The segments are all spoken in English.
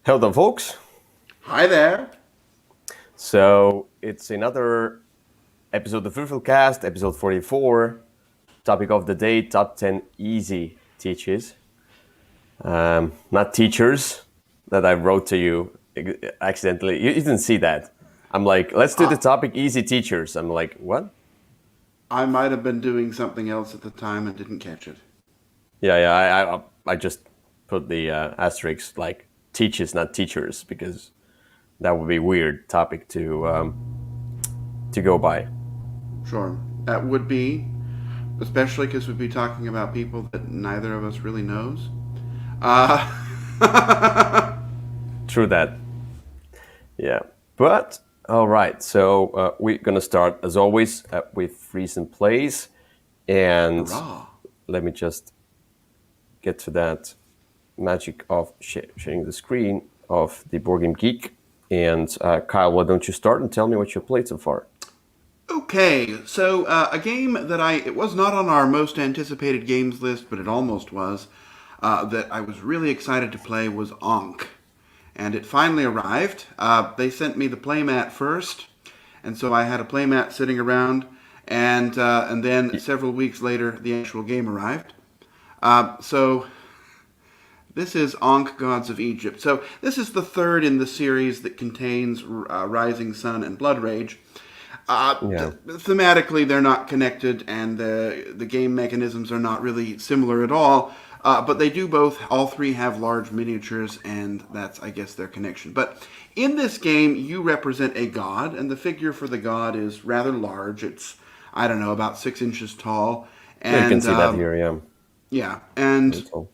Hello, folks. Hi there. So it's another episode of Würfel Cast, episode 44. Topic of the day: top 10 easy teaches, not teachers that I wrote to you accidentally. You didn't see that. I'm like, let's do the Uh, topic easy teachers. I'm like, what? I might have been doing something else at the time and didn't catch it. Yeah. I just put the asterisk like teaches, not teachers, because that would be a weird topic to go by. Sure. That would be, especially because we'd be talking about people that neither of us really knows. Uh, True that. Yeah. But all right. So we're gonna start as always with recent plays, and Hurrah. let me just get to that magic of sharing the screen of the Board Game Geek. And Kyle, why don't you start and tell me what you played so far? Okay, so a game that it was not on our most anticipated games list, but it almost was, that I was really excited to play was Ankh. And it finally arrived. They sent me the playmat first, and so I had a playmat sitting around, and then several weeks later, the actual game arrived. So this is Ankh Gods of Egypt. So this is the third in the series that contains Rising Sun and Blood Rage. Yeah. Thematically, they're not connected, and the game mechanisms are not really similar at all. But they do both. All three have large miniatures, and that's, I guess, their connection. But in this game, you represent a god, and the figure for the god is rather large. It's, I don't know, about 6 inches tall, Yeah, you can and see that here. Yeah. yeah, and Little.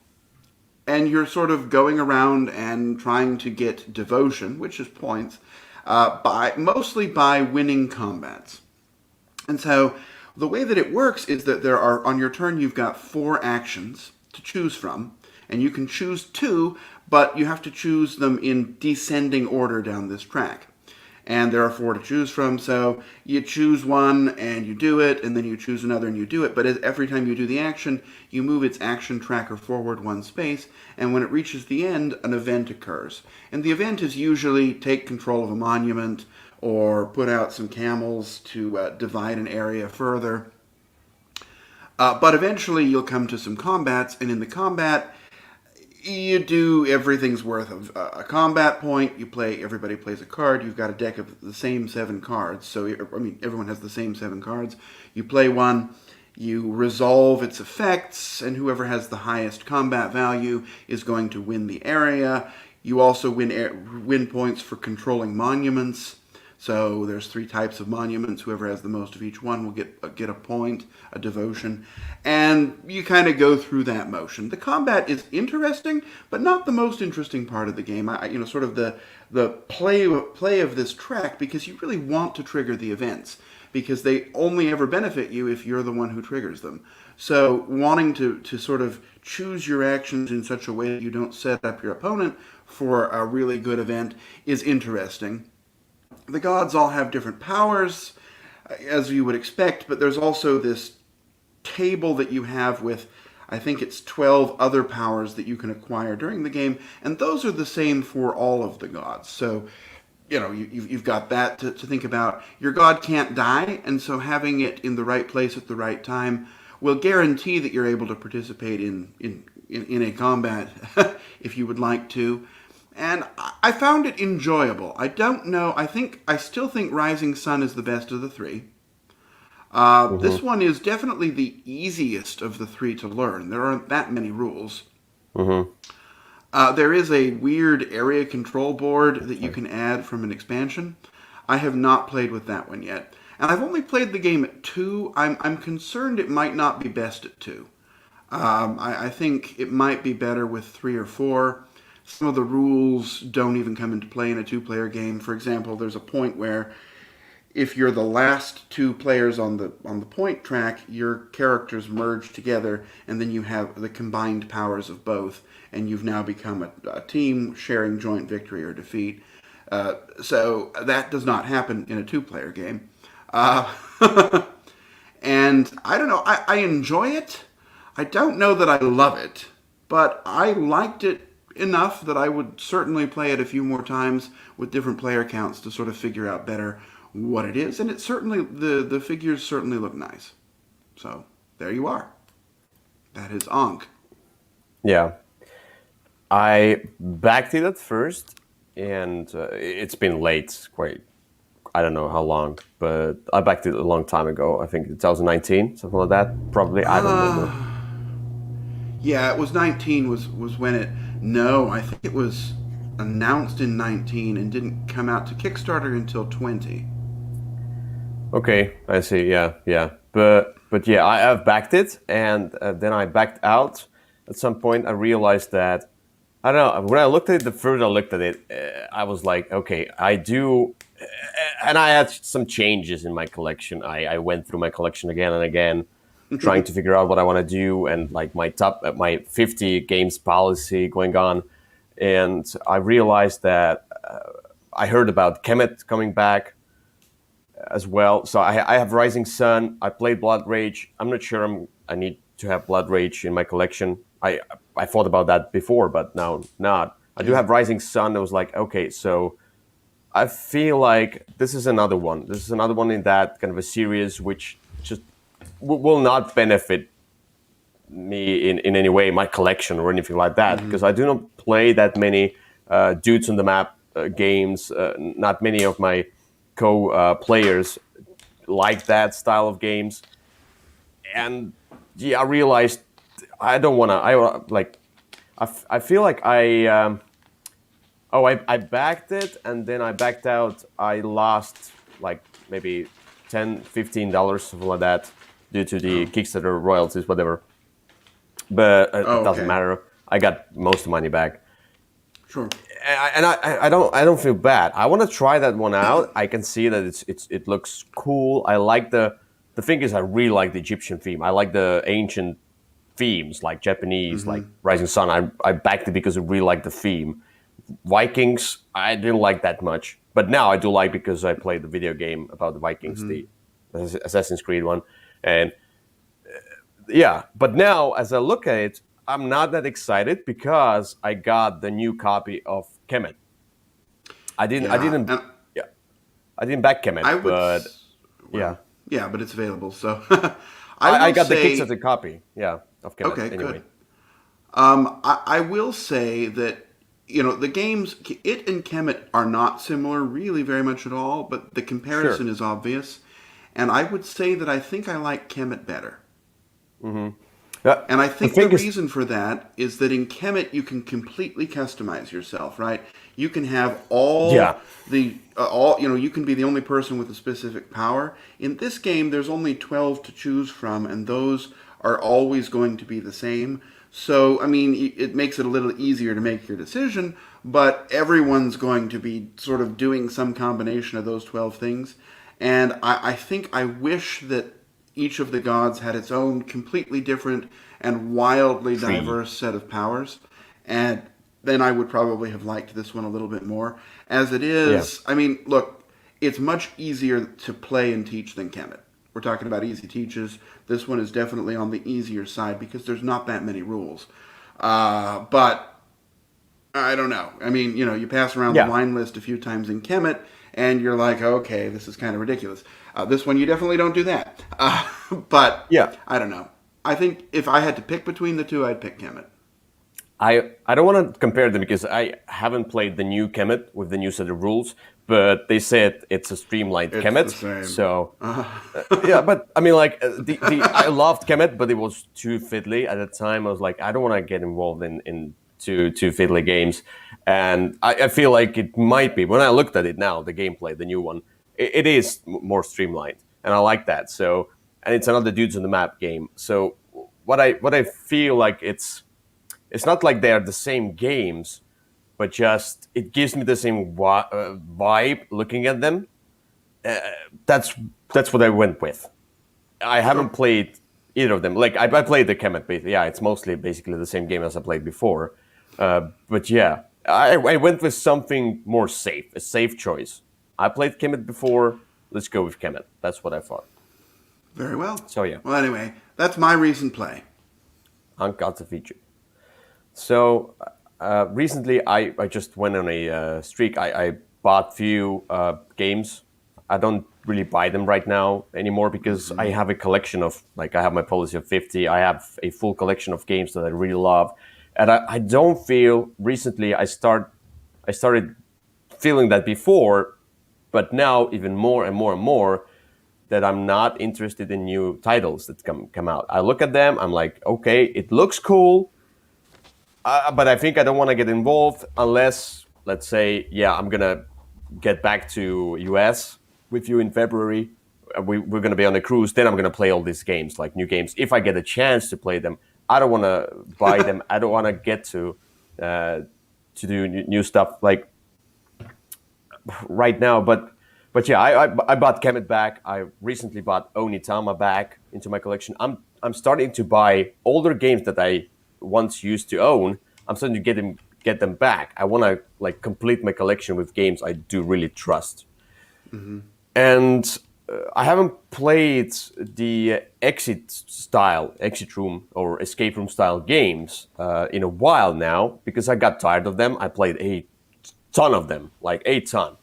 you're sort of going around and trying to get devotion, which is points, by mostly by winning combats. And so the way that it works is that there are, on your turn, you've got 4 actions to choose from, and you can choose two, but you have to choose them in descending order down this track. And there are 4 to choose from, so you choose one and you do it, and then you choose another and you do it. But every time you do the action, you move its action tracker forward 1 space, and when it reaches the end, an event occurs. And the event is usually take control of a monument, or put out some camels to divide an area further. But eventually you'll come to some combats, and in the combat, you do everything's worth of a combat point. You play. Everybody plays a card. You've got a deck of the same 7 cards. So I mean, everyone has the same 7 cards. You play one. You resolve its effects, and whoever has the highest combat value is going to win the area. You also win points for controlling monuments. So there's 3 types of monuments. Whoever has the most of each one will get a point, a devotion, and you kind of go through that motion. The combat is interesting, but not the most interesting part of the game. Sort of the play of this track, because you really want to trigger the events, because they only ever benefit you if you're the one who triggers them. So wanting to sort of choose your actions in such a way that you don't set up your opponent for a really good event is interesting. The gods all have different powers, as you would expect, but there's also this table that you have with, I think it's 12 other powers that you can acquire during the game, and those are the same for all of the gods. So, you've got that to think about. Your god can't die, and so having it in the right place at the right time will guarantee that you're able to participate in a combat if you would like to. And I found it enjoyable. I don't know. I still think Rising Sun is the best of the three. This Mm-hmm. one is definitely the easiest of the three to learn. There aren't that many rules. Mm-hmm. There is a weird area control board that you Sorry. can add from an expansion. I have not played with that one yet. And I've only played the game at 2. I'm concerned it might not be best at 2. I think it might be better with 3 or 4. Some of the rules don't even come into play in a 2-player game. For example, there's a point where if you're the last 2 players on the point track, your characters merge together, and then you have the combined powers of both, and you've now become a team sharing joint victory or defeat. So that does not happen in a 2-player game. Uh, and I don't know. I enjoy it. I don't know that I love it, but I liked it enough that I would certainly play it a few more times with different player counts to sort of figure out better what it is. And it certainly the figures certainly look nice. So there you are. That is Ankh. Yeah. I backed it at first, and it's been late, quite, I don't know how long, but I backed it a long time ago. I think 2019, something like that. Probably, I don't remember. Uh, yeah, it was 19 was when it. No, I think it was announced in 19 and didn't come out to Kickstarter until 20. Okay, I see. Yeah, yeah. But yeah, I've backed it, and then I backed out. At some point, I realized that I don't know. When I looked at it, the further I looked at it, I was like, okay, I do, and I had some changes in my collection. I went through my collection again and again, trying to figure out what I want to do, and like my 50 games policy going on, and I realized that I heard about Kemet coming back as well. So I have Rising Sun. I played Blood Rage. I'm not sure I need to have Blood Rage in my collection. I thought about that before, but now not. I do Yeah. have Rising Sun. I was like, okay, so I feel like this is another one. This is another one in that kind of a series which just will not benefit me in any way, my collection or anything like that, Mm-hmm. because I do not play that many dudes on the map games. Not many of my co-players like that style of games, and yeah, I realized I don't want to. I feel like I backed it and then I backed out. I lost like maybe $10-15, something like that, due to the Oh. Kickstarter royalties, whatever. But Oh, it doesn't okay. matter. I got most of the money back, Sure. and I don't feel bad. I want to try that one out. I can see that it looks cool. I like the thing is I really like the Egyptian theme. I like the ancient themes like Japanese, Mm-hmm. like Rising Sun. I backed it because I really like the theme. Vikings, I didn't like that much, but now I do like because I played the video game about the Vikings, Mm-hmm. the Assassin's Creed one, and yeah. But now, as I look at it, I'm not that excited because I got the new copy of Kemet. I Yeah. didn't, And yeah, I didn't back Kemet, I would. but yeah, Well, yeah, but it's available. So I I will got the say. Kickstarter copy, yeah, of Kemet Okay, good. anyway. I will say that the games it and Kemet are not similar really very much at all, but the Sure. comparison is obvious, and I would say that I think I like Kemet better. Yeah, And I the think the thing is, reason for that is that in Kemet you can completely customize yourself, right? You can have yeah, all you can be the only person with a specific power. In this game there's only 12 to choose from, and those are always going to be the same. So, I mean, it makes it a little easier to make your decision, but everyone's going to be sort of doing some combination of those 12 things. And I think I wish that each of the gods had its own completely different and wildly tree, diverse set of powers. And then I would probably have liked this one a little bit more. As it yeah, is, I mean, look, it's much easier to play and teach than Kemet. We're talking about easy teaches. This one is definitely on the easier side because there's not that many rules. But I don't know. I mean, you pass around the yeah. wine list a few times in Kemet, and you're like, okay, this is kind of ridiculous. This one, you definitely don't do that. But Yeah, I don't know. I think if I had to pick between the two, I'd pick Kemet. I don't want to compare them because I haven't played the new Kemet with the new set of rules, but they said it's a streamlined It's the Kemet. same. So yeah, but I mean, like the I loved Kemet, but it was too fiddly at the time. I was like, I don't want to get involved in too fiddly games, and I feel like it might be when I looked at it now, the gameplay, the new one, it is more streamlined, and I like that. So, and it's another dudes on the map game. So what I feel like it's not like they are the same games, but just it gives me the same vibe looking at them. Uh, that's that's what I went with. I haven't Sure. played either of them. Like I played the Kemet, but yeah, it's mostly basically the same game as I played before. But yeah, I went with something more safe, a safe choice. I played Kemet before. Let's go with Kemet. That's what I thought. Very well. So yeah, Well, anyway, that's my recent play. Hank got the feature. So recently I just went on a streak. I bought few games. I don't really buy them right now anymore because I have a collection of, like, I have my policy of 50. I have a full collection of games that I really love, and I don't feel recently I started feeling that before, but now even more and more and more that I'm not interested in new titles that come out. I look at them, I'm like, okay, it looks cool, but I think I don't want to get involved unless, let's say, yeah, I'm gonna get back to US with you in February. We're gonna be on a cruise. Then I'm gonna play all these games, like new games, if I get a chance to play them. I don't want to buy them. I don't want to get uh, to do new stuff like right now. But yeah, I bought Kemet back. I recently bought Onitama back into my collection. I'm starting to buy older games that I once used to own. I'm starting to get them back. I want to like complete my collection with games I do really trust. And I haven't played the exit room or escape room style games in a while now because I got tired of them. I played a ton of them, like a ton,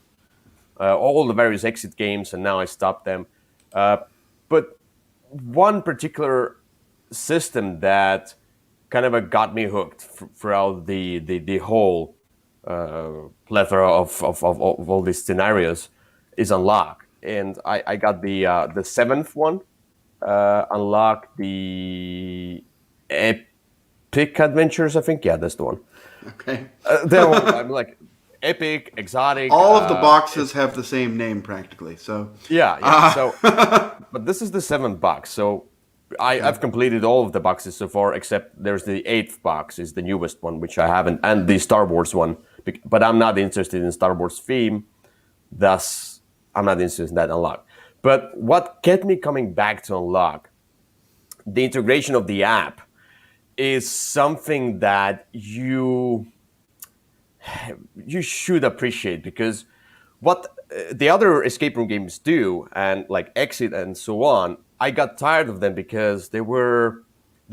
all the various exit games, and now I stopped them. But one particular system that kind of got me hooked throughout the whole plethora of all these scenarios is Unlock, and I got the seventh one, Unlock the Epic Adventures, I think. Yeah, that's the one. Okay. They're all, I'm like epic, exotic. All of the boxes have the same name practically. So Yeah, yeah. So, but this is the seventh box. So I've completed all of the boxes so far, except there's the eighth box, is the newest one, which I haven't, and the Star Wars one. But I'm not interested in Star Wars theme, thus I'm not interested in that Unlock. But what kept me coming back to Unlock, the integration of the app, is something that you should appreciate, because what the other escape room games do, and like Exit and so on, I got tired of them because the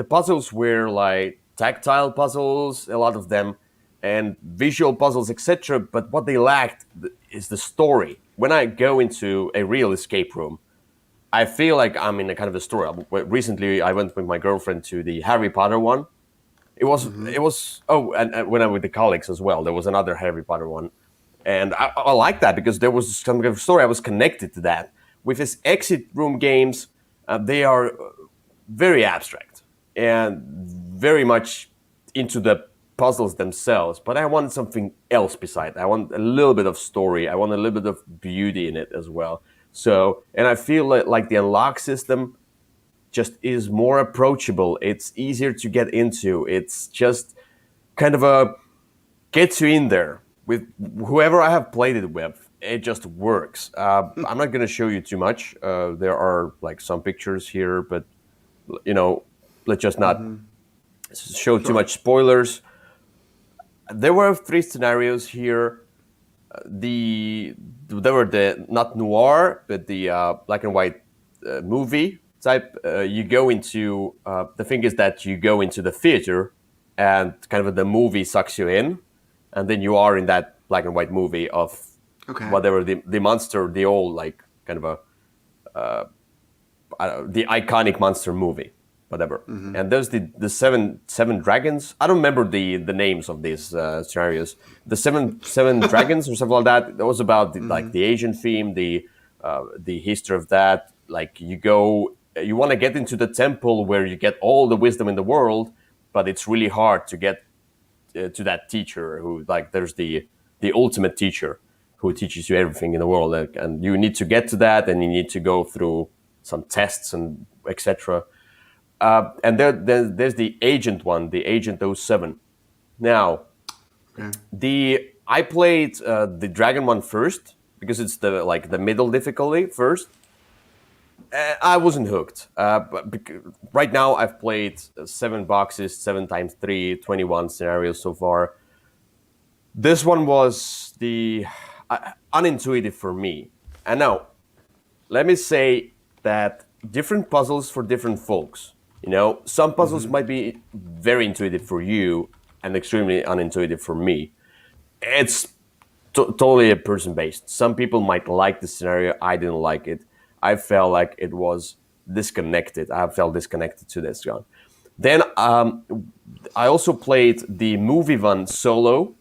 puzzles were like tactile puzzles, a lot of them, and visual puzzles, etc. But what they lacked is the story. When I go into a real escape room, I feel like I'm in a kind of a story. Recently, I went with my girlfriend to the Harry Potter one. It was and when I with the colleagues as well, there was another Harry Potter one, and I like that because there was some kind of story. I was connected to that. With his exit room games, they are very abstract and very much into the puzzles themselves. But I want something else beside. I want a little bit of story. I want a little bit of beauty in it as well. So, and I feel like the unlock system just is more approachable. It's easier to get into. It's just kind of a gets you in there with whoever I have played it with. It just works. I'm not going to show you too much. There are like some pictures here, but you know, let's just not show too much spoilers. There were three scenarios here. There were the not noir, but the black and white movie type. You go into the thing is that you go into the theater, and kind of the movie sucks you in, and then you are in that black and white movie of okay. whatever the monster, the old like kind of a the iconic monster movie, whatever. And there's the seven dragons. I don't remember the names of these scenarios. The seven dragons or something like that. That was about like the Asian theme, the history of that. Like you want to get into the temple where you get all the wisdom in the world, but it's really hard to get to that teacher who, like, there's the ultimate teacher who teaches you everything in the world, and you need to get to that, and you need to go through some tests and etc. And there's the agent one, the Agent 07. Now, I played the dragon one first because it's the middle difficulty first. I wasn't hooked. Right now, I've played 7 boxes, 7 times 3, 21 scenarios so far. This one was the unintuitive for me. And now, let me say that different puzzles for different folks. You know, some puzzles might be very intuitive for you, and extremely unintuitive for me. It's totally a person based. Some people might like the scenario. I didn't like it. I felt like it was disconnected. I felt disconnected to this one. Then I also played the movie one solo,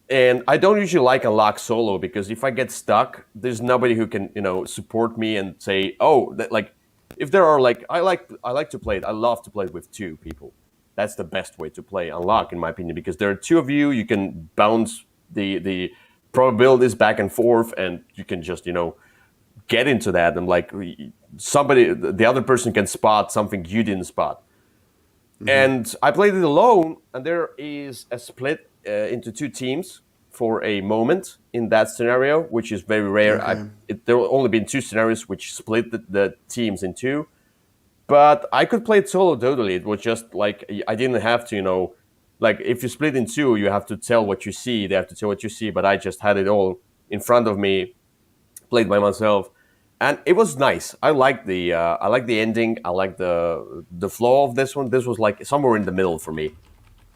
and I don't usually like unlock solo because if I get stuck, there's nobody who can support me and say, oh, like if there are like I like to play it. I love to play it with two people. That's the best way to play unlock, in my opinion, because there are two of you. You can bounce the probabilities back and forth, and you can just get into that, and like the other person can spot something you didn't spot. And I played it alone, and there is a split into two teams for a moment in that scenario, which is very rare. Okay. There will only been two scenarios which split the teams in two, but I could play it solo totally. It was just like I didn't have to, like if you split in two, you have to tell what you see. They have to tell what you see, but I just had it all in front of me, played by myself, and it was nice. I like the ending. I like the flow of this one. This was like somewhere in the middle for me.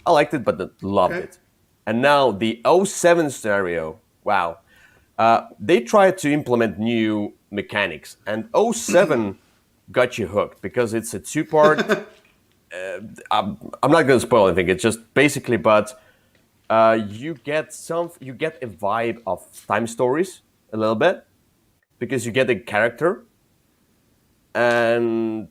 I liked it, but loved Okay. it. And now the '07 scenario. Wow, they tried to implement new mechanics, and '07 got you hooked because it's a two-part. I'm not going to spoil anything. It's just basically, but you get a vibe of time stories a little bit because you get a character and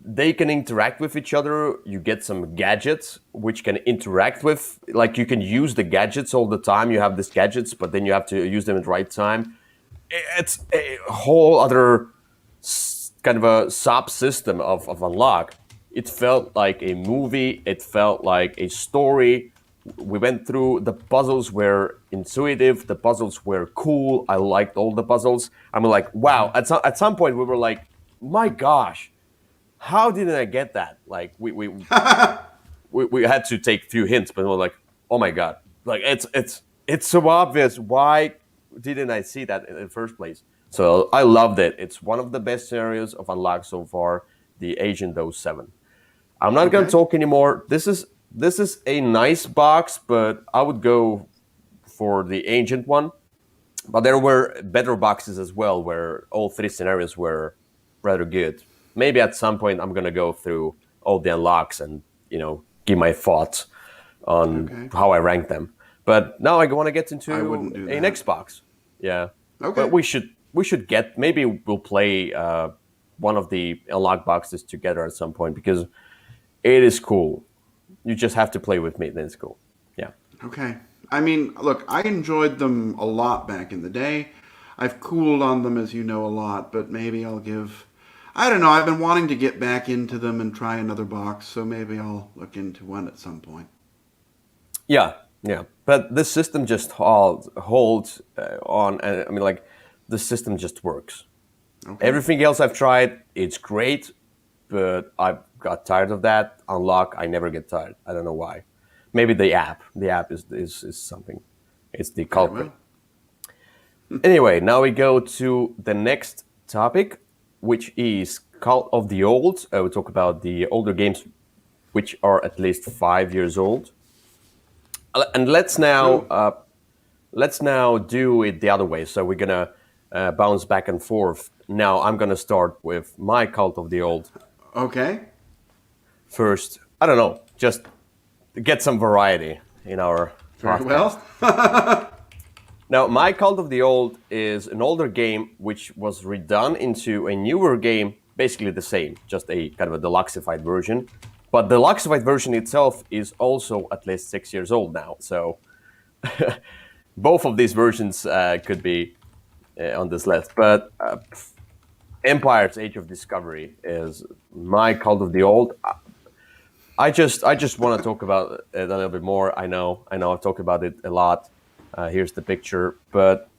they can interact with each other. You get some gadgets which can interact with, like you can use the gadgets all the time. You have these gadgets, but then you have to use them at the right time. It's a whole other kind of a sub system of unlock. It felt like a movie. It felt like a story. We went through the puzzles were intuitive. The puzzles were cool. I liked all the puzzles. I'm like, wow. At some point we were like, my gosh, how didn't I get that? Like we had to take a few hints, but we were like, oh my god, like it's so obvious. Why didn't I see that in the first place? So I loved it. It's one of the best scenarios of unlock so far. The Agent 07. I'm not gonna Okay. talk anymore. This is a nice box, but I would go for the Ancient one. But there were better boxes as well, where all three scenarios were rather good. Maybe at some point I'm gonna go through all the unlocks and give my thoughts on Okay. how I rank them. But now I want to get I into wouldn't do a that. next box. Yeah, but Okay. we should get, maybe we'll play one of the unlock boxes together at some point because it is cool. You just have to play with me, then it's cool. Yeah. Okay. I mean, look, I enjoyed them a lot back in the day. I've cooled on them, as you know, a lot, but maybe I'll give. I don't know. I've been wanting to get back into them and try another box, so maybe I'll look into one at some point. Yeah, yeah. But this system just holds on. I mean, like, the system just works. Okay. Everything else I've tried, it's great, but I got tired of that. Unlock, I never get tired. I don't know why. Maybe the app. The app is something. It's the Very culprit. well. Anyway, now we go to the next topic, which is Call of the Old. We talk about the older games, which are at least 5 years old. And So, let's now do it the other way. So we're gonna bounce back and forth. Now I'm gonna start with my Cult of the Old okay. first. I don't know, just get some variety in our Very podcast. well. Now, my Cult of the Old is an older game which was redone into a newer game, basically the same, just a kind of a deluxified version. But the deluxified version itself is also at least 6 years old now. So both of these versions could be on this list. But Empire's Age of Discovery is my Cult of the Old. I just want to talk about it a little bit more. I know I've talked about it a lot. Here's the picture, but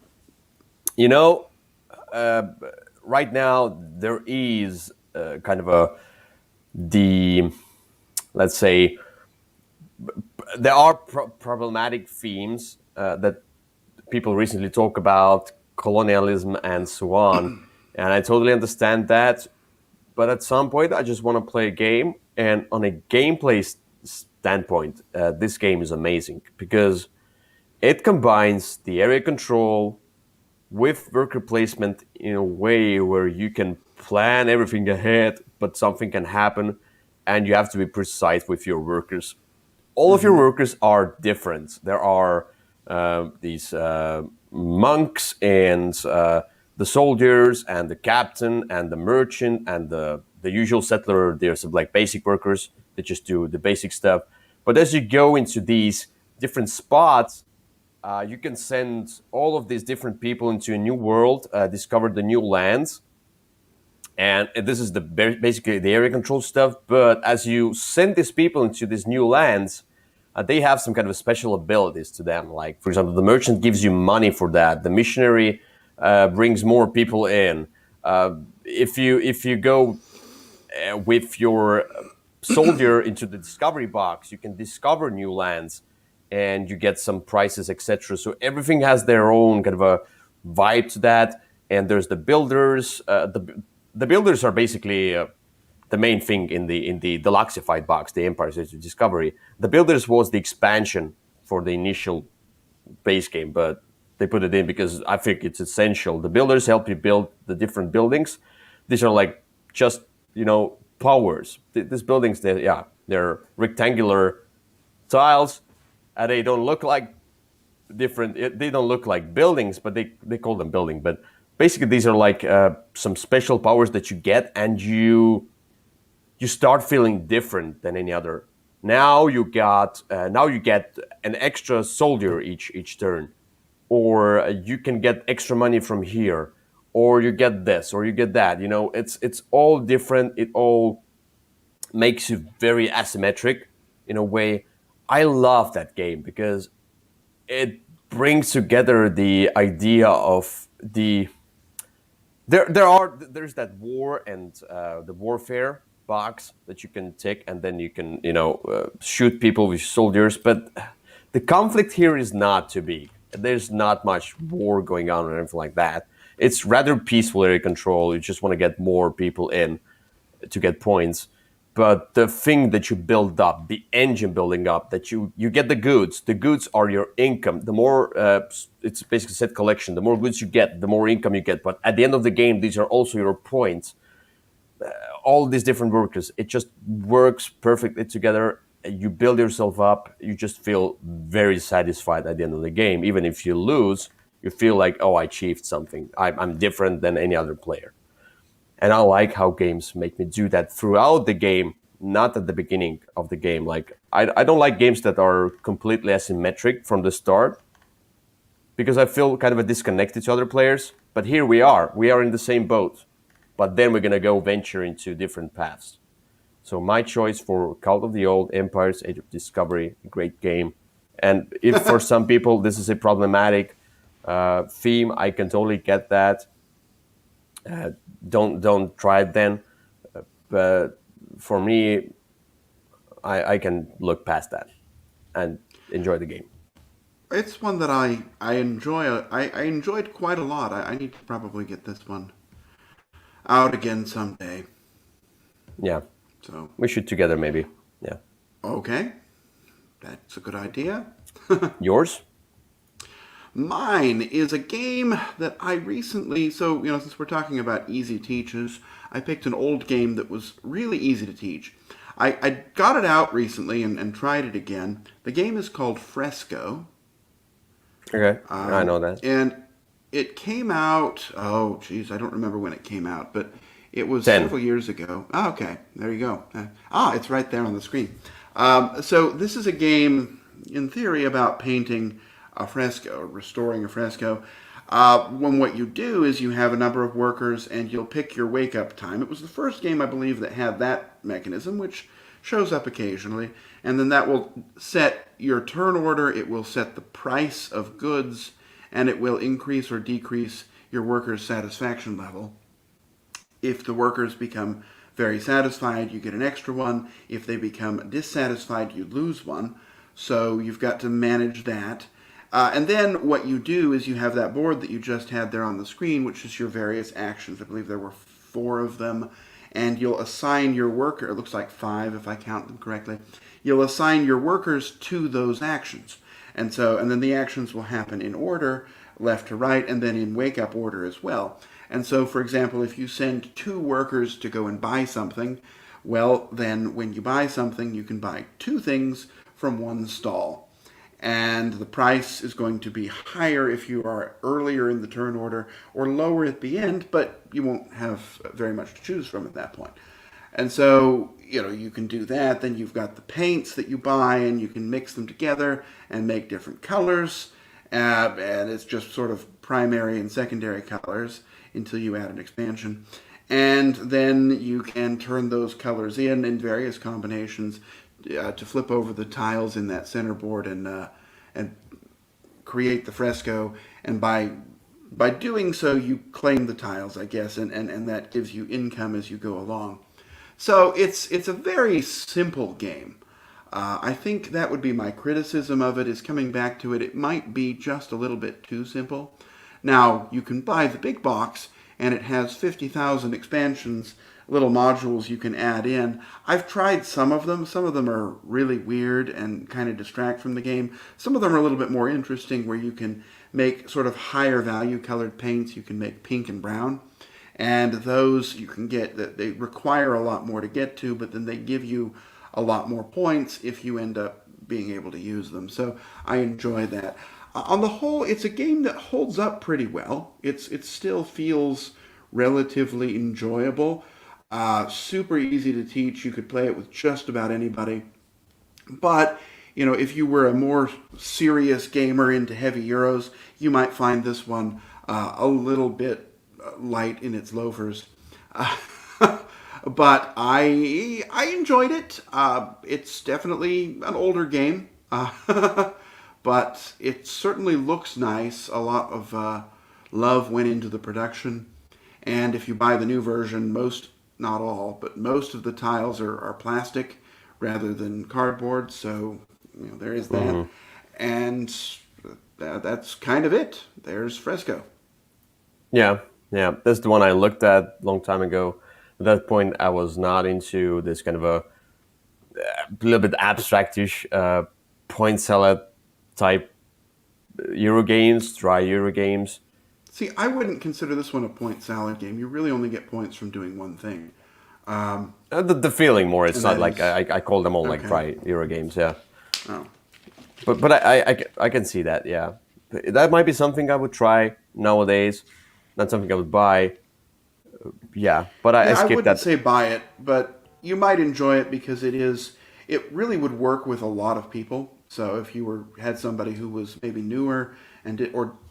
you know, uh, right now there is kind of the let's say there are problematic themes that people recently talk about colonialism and so on, and I totally understand that. But at some point, I just want to play a game, and on a gameplay standpoint, this game is amazing because it combines the area control with worker placement in a way where you can plan everything ahead, but something can happen and you have to be precise with your workers. All of your Mm-hmm. workers are different. There are these monks and the soldiers and the captain and the merchant and the usual settler. There's some like basic workers that just do the basic stuff. But as you go into these different spots, you can send all of these different people into a new world, discover the new lands, and this is the basically the area control stuff. But as you send these people into these new lands, they have some kind of special abilities to them. Like, for example, the merchant gives you money for that. The missionary brings more people in. If you go with your soldier into the discovery box, you can discover new lands, and you get some prices, etc. So everything has their own kind of a vibe to that. And there's the builders. The builders are basically the main thing in the deluxified box, the Empire's Age of Discovery. The builders was the expansion for the initial base game, but they put it in because I think it's essential. The builders help you build the different buildings. These are like just powers. These buildings, they're rectangular tiles, and they don't look like they don't look like buildings, but they call them building. But basically, these are like some special powers that you get, and you start feeling different than any other. Now you get an extra soldier each turn, or you can get extra money from here, or you get this, or you get that. It's all different. It all makes you very asymmetric in a way. I love that game because it brings together the idea of there's that war and the warfare box that you can tick, and then you can shoot people with soldiers. But the conflict here is not too big. There's not much war going on or anything like that. It's rather peaceful area control. You just want to get more people in to get points. But the thing that you build up, the engine building up, that you get the goods. The goods are your income. The more it's basically set collection. The more goods you get, the more income you get. But at the end of the game, these are also your points. All these different workers, it just works perfectly together. You build yourself up. You just feel very satisfied at the end of the game. Even if you lose, you feel like, oh, I achieved something. I'm different than any other player. And I like how games make me do that throughout the game, not at the beginning of the game. Like, I don't like games that are completely asymmetric from the start because I feel kind of a disconnected to other players. But here we are. We are in the same boat. But then we're going to go venture into different paths. So my choice for Cult of the Old, Empire's Age of Discovery, great game. And if for some people this is a problematic theme, I can totally get that. Don't try it then. But for me, I can look past that and enjoy the game. It's one that I enjoy. I enjoyed quite a lot. I need to probably get this one out again someday. Yeah, So, we should together maybe. Yeah, okay, that's a good idea. yours? Mine is a game that I recently, so, since we're talking about easy teaches, I picked an old game that was really easy to teach. I got it out recently and tried it again. The game is called Fresco. Okay, I know that. And it came out, oh, geez, I don't remember when it came out, but it was 10. several years ago. Oh, okay, there you go. It's right there on the screen. So this is a game, in theory, about painting a fresco, restoring a fresco. When what you do is you have a number of workers and you'll pick your wake-up time. It was the first game, I believe, that had that mechanism, which shows up occasionally. And then that will set your turn order, it will set the price of goods, and it will increase or decrease your workers' satisfaction level. If the workers become very satisfied, you get an extra one. If they become dissatisfied, you lose one. So you've got to manage that. And then what you do is you have that board that you just had there on the screen, which is your various actions. I believe there were 4 of them. and you'll assign your worker, it looks like 5 if I count them correctly, you'll assign your workers to those actions. And then the actions will happen in order, left to right, and then in wake-up order as well. And so, for example, if you send 2 workers to go and buy something, well, then when you buy something, you can buy 2 things from 1 stall. And the price is going to be higher if you are earlier in the turn order or lower at the end, but you won't have very much to choose from at that point. And so, you can do that. Then you've got the paints that you buy, and you can mix them together and make different colors. And it's just sort of primary and secondary colors until you add an expansion. And then you can turn those colors in various combinations to flip over the tiles in that center board and create the fresco. And by doing so, you claim the tiles, I guess, and that gives you income as you go along. So it's a very simple game. I think that would be my criticism of it, is coming back to it. It might be just a little bit too simple. Now, you can buy the big box, and it has 50,000 expansions, little modules you can add in. I've tried some of them. Some of them are really weird and kind of distract from the game. Some of them are a little bit more interesting, where you can make sort of higher value colored paints. You can make pink and brown. And those you can get, that they require a lot more to get to, but then they give you a lot more points if you end up being able to use them. So I enjoy that. On the whole, it's a game that holds up pretty well. It still feels relatively enjoyable. Super easy to teach. You could play it with just about anybody. But, if you were a more serious gamer into heavy Euros, you might find this one a little bit light in its loafers. But I enjoyed it. It's definitely an older game, but it certainly looks nice. A lot of love went into the production, and if you buy the new version, not all, but most of the tiles are plastic rather than cardboard. So there is that, Mm-hmm. and that's kind of it. There's Fresco. Yeah, yeah. That's the one I looked at a long time ago. At that point, I was not into this kind of a little bit abstractish point salad type Euro games, dry Euro games. See, I wouldn't consider this one a point salad game. You really only get points from doing one thing. Um, The feeling more. It's and not that like is, I call them all like okay. dry Euro games. Yeah, Oh, but I can see that. Yeah, that might be something I would try nowadays. Not something I would buy. Yeah, but I yeah, I skipped wouldn't that. say buy it, but you might enjoy it because it really would work with a lot of people. So if you had somebody who was maybe newer and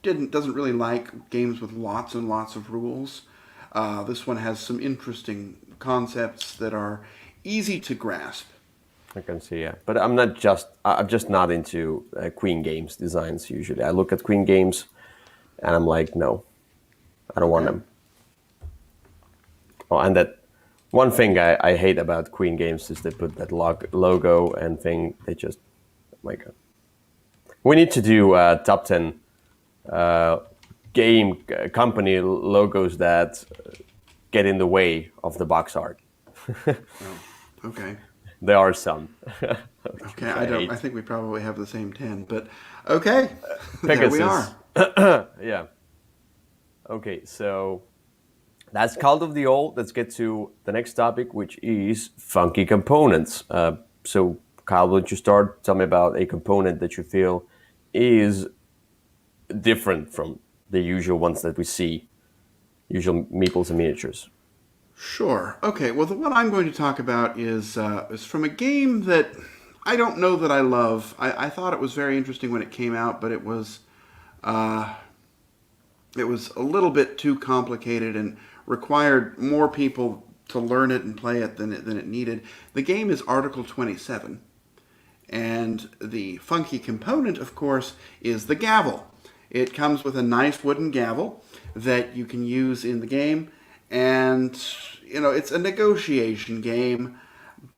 doesn't really like games with lots and lots of rules, this one has some interesting concepts that are easy to grasp. I can see, yeah. But I'm just not into Queen Games designs usually. I look at Queen Games and I'm like, no, I don't want Okay. them. Oh, and that one thing I hate about Queen Games is they put that logo and thing. They just, oh my God. We need to do top 10 game company logos that get in the way of the box art. Oh, okay. There are some, Okay. which I I don't. I hate. think we probably have the same 10, but okay. There we Pegasus. are. Yeah. Okay, so that's Cult of the Old. Let's get to the next topic, which is funky components. So, Kyle, why don't you start? Tell me about a component that you feel is different from the usual ones that we see, usual meeples and miniatures. Sure. Okay. Well, the one I'm going to talk about is from a game that I don't know that I love. I thought it was very interesting when it came out, but uh, it was a little bit too complicated and required more people to learn it and play it than it needed. The game is Article 27, and the funky component, of course, is the gavel. It comes with a nice wooden gavel that you can use in the game, and it's a negotiation game,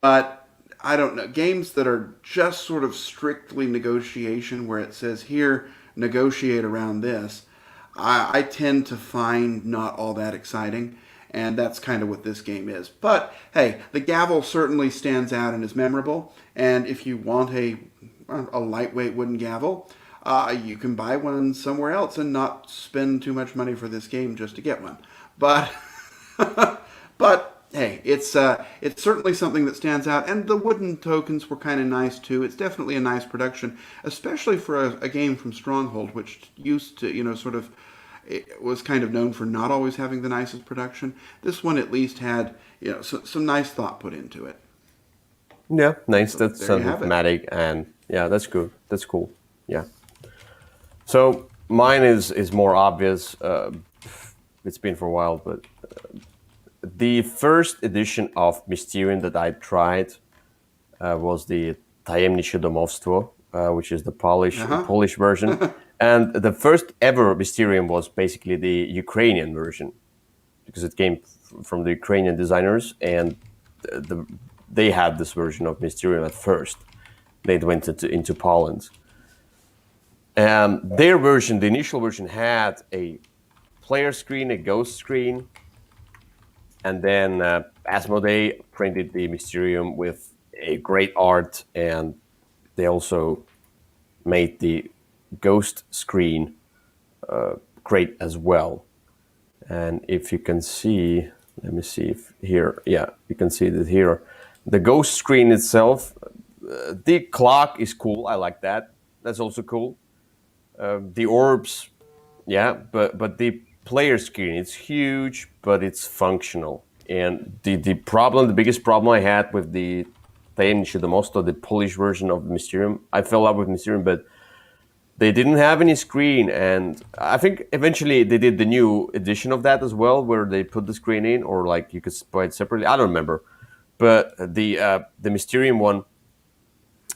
but I don't know. Games that are just sort of strictly negotiation, where it says here, negotiate around this, I tend to find not all that exciting. And that's kind of what this game is. But hey, the gavel certainly stands out and is memorable. And if you want a lightweight wooden gavel, you can buy one somewhere else and not spend too much money for this game just to get one. But but hey, it's certainly something that stands out, and the wooden tokens were kind of nice too. It's definitely a nice production, especially for a game from Stronghold, which used to sort of it was kind of known for not always having the nicest production. This one at least had some nice thought put into it. Yeah, nice. So That's there you have it. thematic, and yeah, that's good. That's cool. Yeah. So mine is more obvious. It's been for a while, but the first edition of Mysterium that I tried was the Tajemnicze Domostwo, which is the Uh Polish version. huh. And the first ever Mysterium was basically the Ukrainian version because it came from the Ukrainian designers, and they had this version of Mysterium at first. They went into Poland. Their version, the initial version, had a player screen, a ghost screen, and then Asmodee printed the Mysterium with a great art, and they also made the ghost screen great as well. And if you can see, let me see if here, yeah, you can see that here. The ghost screen itself, the clock is cool. I like that. That's also cool. The orbs, yeah, but the player screen, it's huge, but it's functional. And the biggest problem I had with the Tajemnicze Domosto, the Polish version of Mysterium, I fell in love with Mysterium, but they didn't have any screen, and I think eventually they did the new edition of that as well, where they put the screen in, or like you could buy it separately. I don't remember, but the Mysterium one,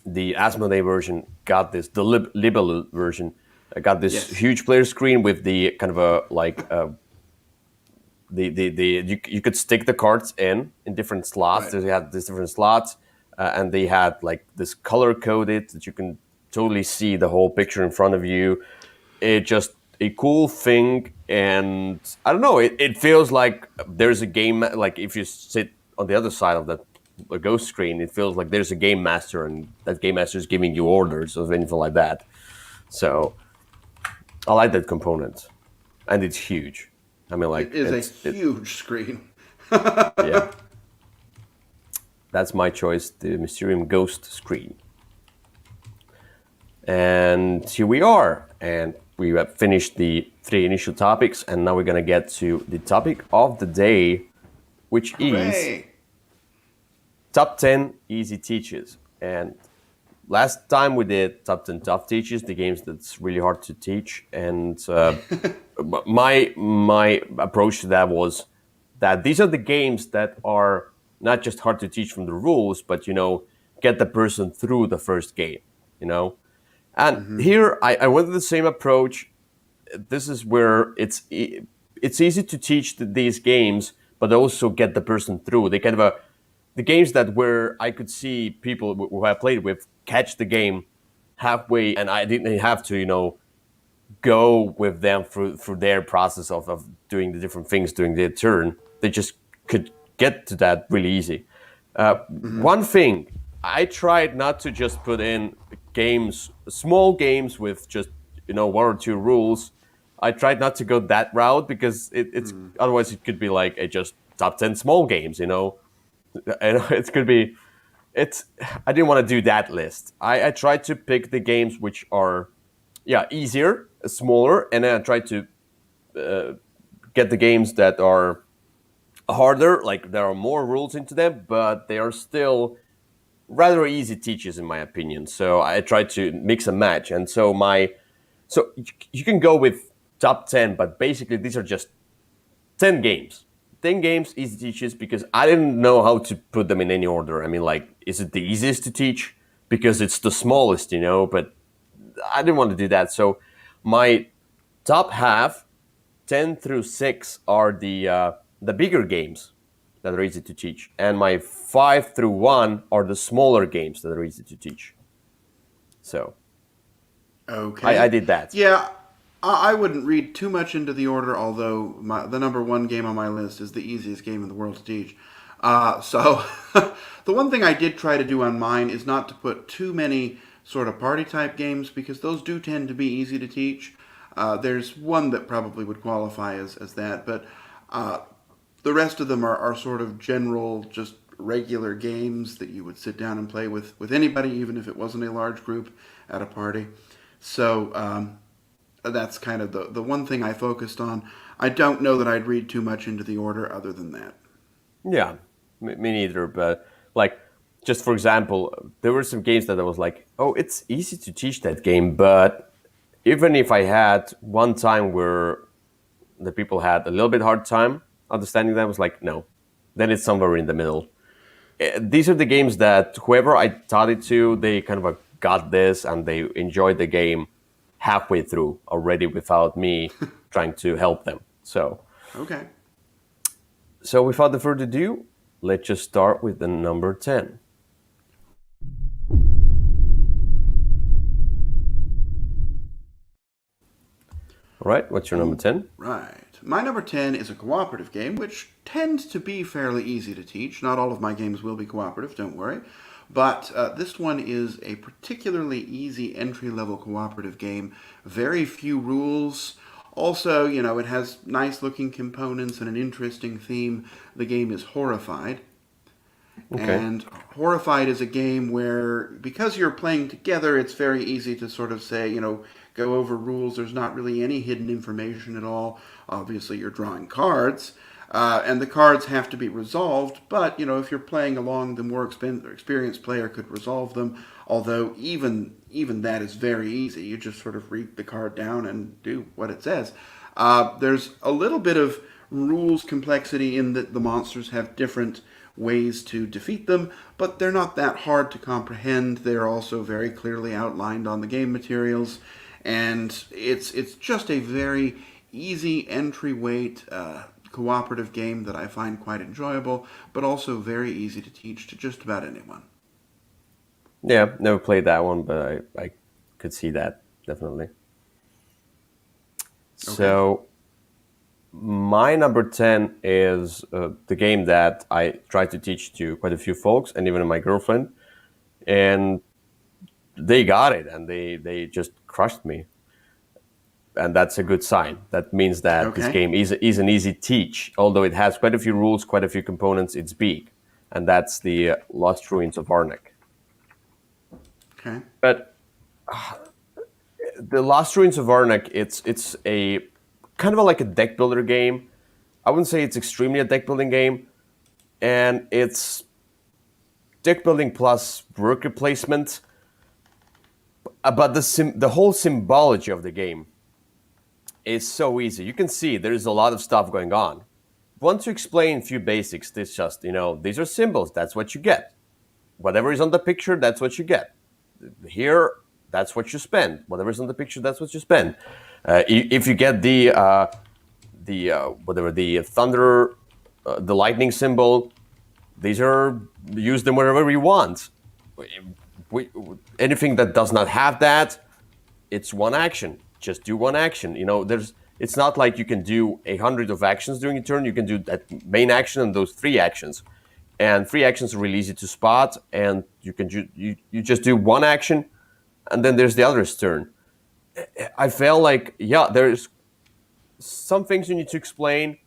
the Asmodee version, got this. The Libelul version got this Yes. huge player screen with the kind of a like you could stick the cards in different slots. Right. They had these different slots, and they had like this color coded that you can totally see the whole picture in front of you. It just a cool thing, and I don't know. It feels like there's a game. Like if you sit on the other side of that a ghost screen, it feels like there's a game master, and that game master is giving you orders or anything like that. So I like that component, and it's huge. I mean, It like is a it. huge screen. Yeah, that's my choice. The Mysterium Ghost screen, and here we are, and we have finished the three initial topics, and now we're gonna get to the topic of the day, which is Hooray! top 10 easy teaches. And last time we did top 10 tough teaches, the games that's really hard to teach, and my approach to that was that these are the games that are not just hard to teach from the rules, but get the person through the first game. You know, and Mm-hmm. here I went with the same approach. This is where it's easy to teach these games, but also get the person through. They kind of the games that where I could see people who I played with catch the game halfway, and I didn't have to go with them through their process of doing the different things during their turn. They just could get to that really easy. Mm-hmm. One thing, I tried not to just put in games, small games with just one or two rules. I tried not to go that route because it's Mm. otherwise it could be like a just top 10 small games, and it could be it's I didn't want to do that list. I tried to pick the games which are easier, smaller, and then I tried to get the games that are harder, like there are more rules into them, but they are still rather easy teaches in my opinion. So I tried to mix and match, and so you can go with top 10, but basically these are just 10 games. 10 games, easy teaches, because I didn't know how to put them in any order. I mean, like, is it the easiest to teach? Because it's the smallest, but I didn't want to do that. So my top half, 10 through 6, are the bigger games that are easy to teach. And my 5 through 1 are the smaller games that are easy to teach. So I Okay. did that. Yeah. I wouldn't read too much into the order, although the number one game on my list is the easiest game in the world to teach. So, the one thing I did try to do on mine is not to put too many sort of party type games because those do tend to be easy to teach. There's one that probably would qualify as that, but uh, the rest of them are sort of general, just regular games that you would sit down and play with anybody, even if it wasn't a large group at a party. So, that's kind of the one thing I focused on. I don't know that I'd read too much into the order other than that. Yeah, me neither. But like, just for example, there were some games that I was like, oh, it's easy to teach that game, but even if I had one time where the people had a little bit hard time understanding that, I was like, no, then it's somewhere in the middle. These are the games that whoever I taught it to, they kind of got this and they enjoyed the game halfway through already without me trying to help them. Okay. So without further ado, let's just start with the number 10. All right, what's your number 10? Right. My number 10 is a cooperative game, which tends to be fairly easy to teach. Not all of my games will be cooperative, don't worry. But this one is a particularly easy entry level cooperative game. Very few rules. Also, it has nice looking components and an interesting theme. The game is Horrified. Okay. And Horrified is a game where, because you're playing together, it's very easy to sort of say, go over rules. There's not really any hidden information at all. Obviously, you're drawing cards, and the cards have to be resolved. But, if you're playing along, the more experienced player could resolve them. Although, even that is very easy. You just sort of read the card down and do what it says. There's a little bit of rules complexity in that the monsters have different ways to defeat them, but they're not that hard to comprehend. They're also very clearly outlined on the game materials, and it's just a very easy entry weight cooperative game that I find quite enjoyable, but also very easy to teach to just about anyone. Yeah, never played that one, but I could see that definitely. Okay. So my number 10 is the game that I tried to teach to quite a few folks and even my girlfriend. And they got it and they just crushed me. And that's a good sign. That means that this Okay. game is an easy teach. Although it has quite a few rules, quite a few components, it's big. And that's the Lost Ruins of Arnak. Okay. But the Lost Ruins of Arnak, it's a kind of like a deck builder game. I wouldn't say it's extremely a deck building game, and it's deck building plus worker placement. But the whole symbology of the game is so easy. You can see there's a lot of stuff going on. Once you explain a few basics, it's just these are symbols. That's what you get. Whatever is on the picture, that's what you get. Here, that's what you spend. Whatever's on the picture, that's what you spend. If you get the thunder, the lightning symbol, these are use them wherever you want. We, Anything that does not have that, it's one action. Just do one action. It's not like you can do 100 of actions during a turn. You can do that main action and those three actions. And three actions are really easy to spot, and you can you just do one action, and then there's the other's turn. I feel like there's some things you need to explain,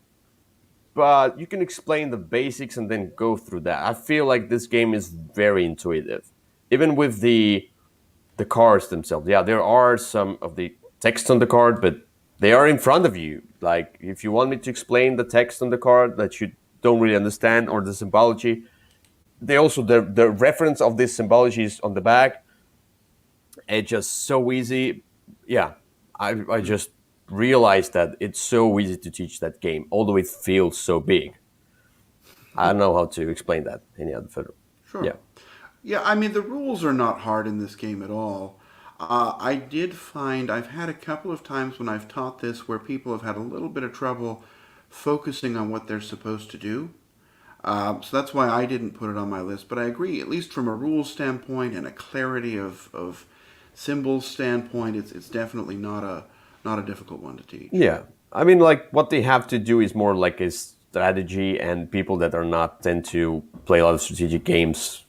but you can explain the basics and then go through that. I feel like this game is very intuitive, even with the cards themselves. Yeah, there are some of the text on the card, but they are in front of you. Like if you want me to explain the text on the card that you don't really understand or the symbology, they also the reference of this symbology is on the back. It's just so easy. Yeah, I just realized that it's so easy to teach that game, although it feels so big. I don't know how to explain that any other further. Sure. Yeah. Yeah, I mean, the rules are not hard in this game at all. I did find I've had a couple of times when I've taught this where people have had a little bit of trouble focusing on what they're supposed to do. So that's why I didn't put it on my list. But I agree, at least from a rules standpoint and a clarity of symbols standpoint, it's definitely not not a difficult one to teach. Yeah. I mean, like, what they have to do is more like a strategy, and people that are not tend to play a lot of strategic games,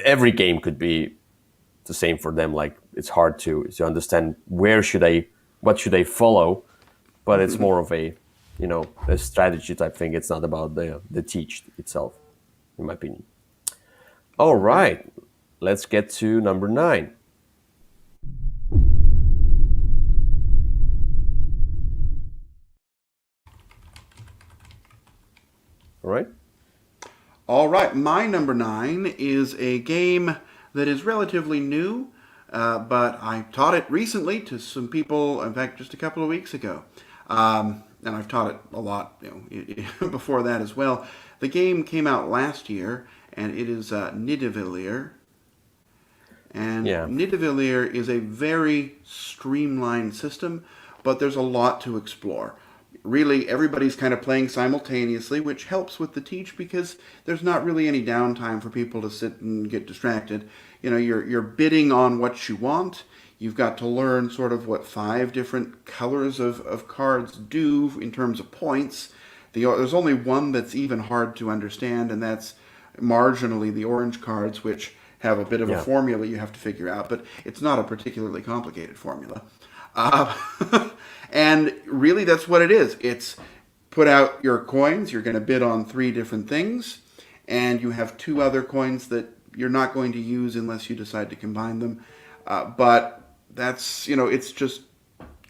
every game could be the same for them. Like, it's hard to understand what should I follow, but it's more of a strategy type thing. It's not about the teach itself, in my opinion. All Okay. right, let's get to number 9. All right. All right, my number 9 is a game that is relatively new, but I taught it recently to some people. In fact, just a couple of weeks ago, and I've taught it a lot, before that as well. The game came out last year, and it is Nidavellir. And Yeah. Nidavellir is a very streamlined system, but there's a lot to explore. Really, everybody's kind of playing simultaneously, which helps with the teach because there's not really any downtime for people to sit and get distracted. You're bidding on what you want. You've got to learn sort of what 5 different colors of cards do in terms of points. There's only one that's even hard to understand, and that's marginally the orange cards, which have a bit of a Yeah. formula you have to figure out, but it's not a particularly complicated formula. Uh, and really, that's what it is. It's put out your coins. You're going to bid on 3 different things, and you have 2 other coins that you're not going to use unless you decide to combine them. But it's just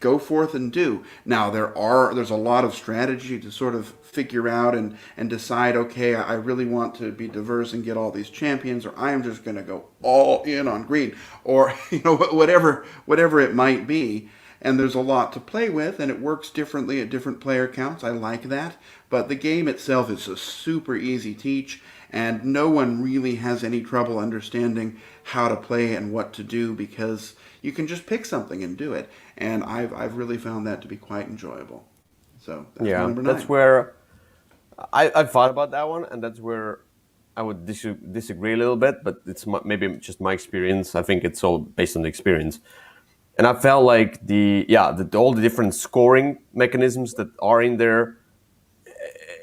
go forth and do. Now there's a lot of strategy to sort of figure out and decide, okay, I really want to be diverse and get all these champions, or I am just going to go all in on green, or whatever it might be. And there's a lot to play with, and it works differently at different player counts. I like that. But the game itself is a super easy teach, and no one really has any trouble understanding how to play and what to do because you can just pick something and do it. And I've really found that to be quite enjoyable. So that's my Yeah. number That's 9. where I thought about that one, and that's where I would disagree a little bit, but it's maybe just my experience. I think it's all based on the experience. And I felt like all the different scoring mechanisms that are in there,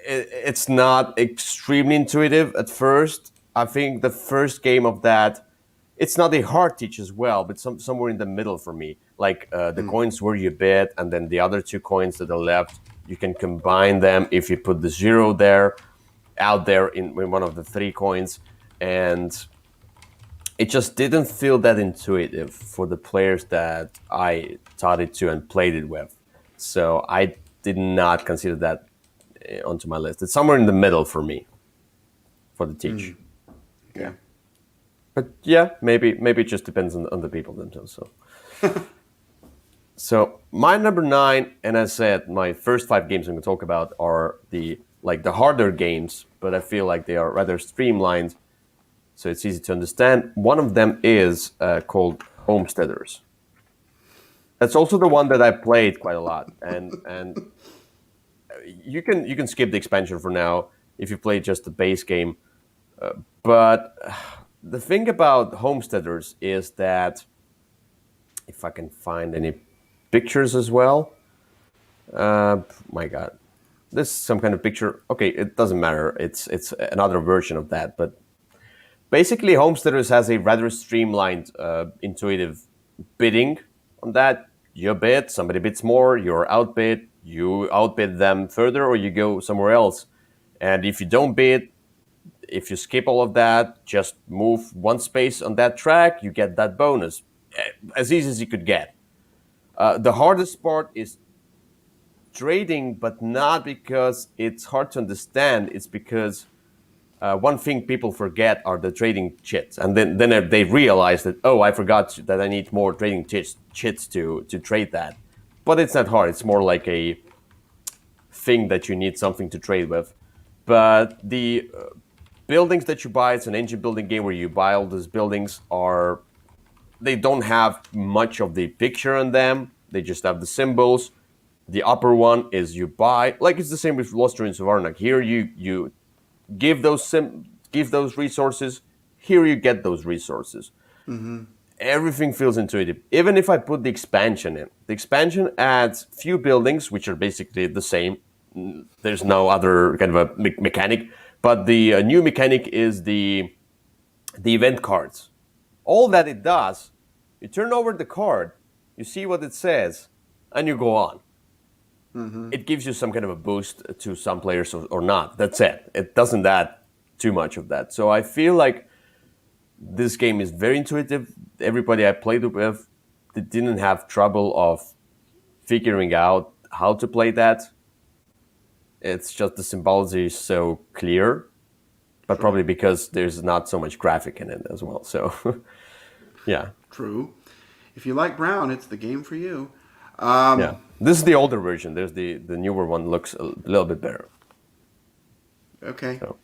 it's not extremely intuitive at first. I think the first game of that, it's not a hard teach as well, but somewhere in the middle for me. Like the coins where you bid, and then the other 2 coins to the left, you can combine them if you put the 0 there, out there in one of the 3 coins, and it just didn't feel that intuitive for the players that I taught it to and played it with. So I did not consider that onto my list. It's somewhere in the middle for me for the teach. Okay. But yeah, maybe it just depends on the people themselves. So my number 9, and as I said, my first 5 games I'm going to talk about are the harder games, but I feel like they are rather streamlined, so it's easy to understand. One of them is called Homesteaders. That's also the one that I played quite a lot, and you can skip the expansion for now if you play just the base game. But the thing about Homesteaders is that if I can find any pictures as well. My God, this is some kind of picture. Okay, it doesn't matter. It's another version of that, but basically, Homesteaders has a rather streamlined, intuitive bidding on that. You bid, somebody bids more, you're outbid, you outbid them further, or you go somewhere else. And if you don't bid, if you skip all of that, just move 1 space on that track, you get that bonus. As easy as you could get. The hardest part is trading, but not because it's hard to understand. It's because one thing people forget are the trading chits, and then they realize that, oh, I forgot that I need more trading chits to trade that. But it's not hard. It's more like a thing that you need something to trade with. But the buildings that you buy, it's an engine building game where you buy all these buildings, they don't have much of the picture on them. They just have the symbols. The upper one is you buy, like it's the same with Lost Ruins of Arnak. Here you give those resources. Here you get those resources. everything feels intuitive. Even if I put the expansion in, the expansion adds few buildings, which are basically the same. There's no other kind of a mechanic, but the new mechanic is the event cards. All that it does, you turn over the card, you see what it says, and you go on. It gives you some kind of a boost to some players or not. That's it. It doesn't add too much of that. So I feel like this game is very intuitive. Everybody I played with, they didn't have trouble of figuring out how to play that. It's just the symbology is so clear, but probably because there's not so much graphic in it as well. So, yeah. True. If you like brown, it's the game for you. Yeah. This is the older version. There's the newer one looks a little bit better. Okay. So,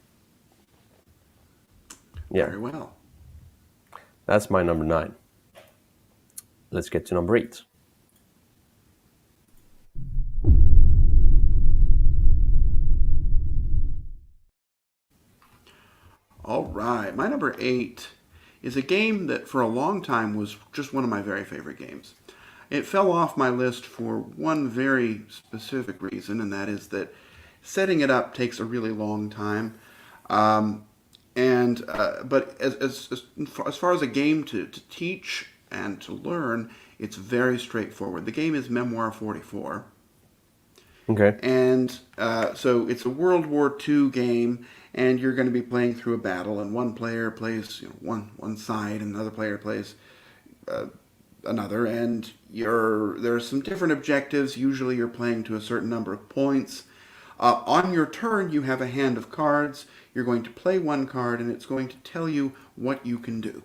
yeah. Very well. That's my number 9. Let's get to number 8. All right. My number 8 is a game that for a long time was just one of my very favorite games. It fell off my list for one very specific reason, and that is that setting it up takes a really long time. But as far as a game to teach and to learn, it's very straightforward. The game is Memoir 44. Okay. And so it's a World War II game, and you're going to be playing through a battle, and one player plays one side, and another player plays another, and there are some different objectives. Usually you're playing to a certain number of points. On your turn, you have a hand of cards. You're going to play one card, and it's going to tell you what you can do.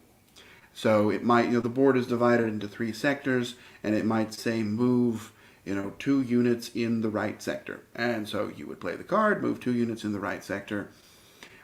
So it might, the board is divided into 3 sectors, and it might say move, 2 units in the right sector. And so you would play the card, move 2 units in the right sector.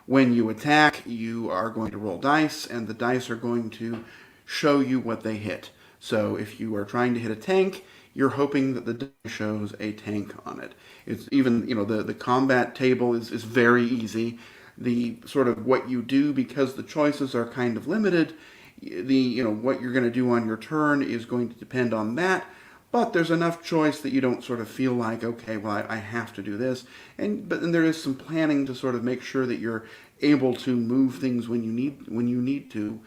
When you attack, you are going to roll dice, and the dice are going to show you what they hit. So if you are trying to hit a tank, you're hoping that the die shows a tank on it. It's even, the combat table is very easy. The sort of what you do, because the choices are kind of limited, what you're going to do on your turn is going to depend on that. But there's enough choice that you don't sort of feel like, okay, well, I have to do this. But then there is some planning to sort of make sure that you're able to move things when you need to,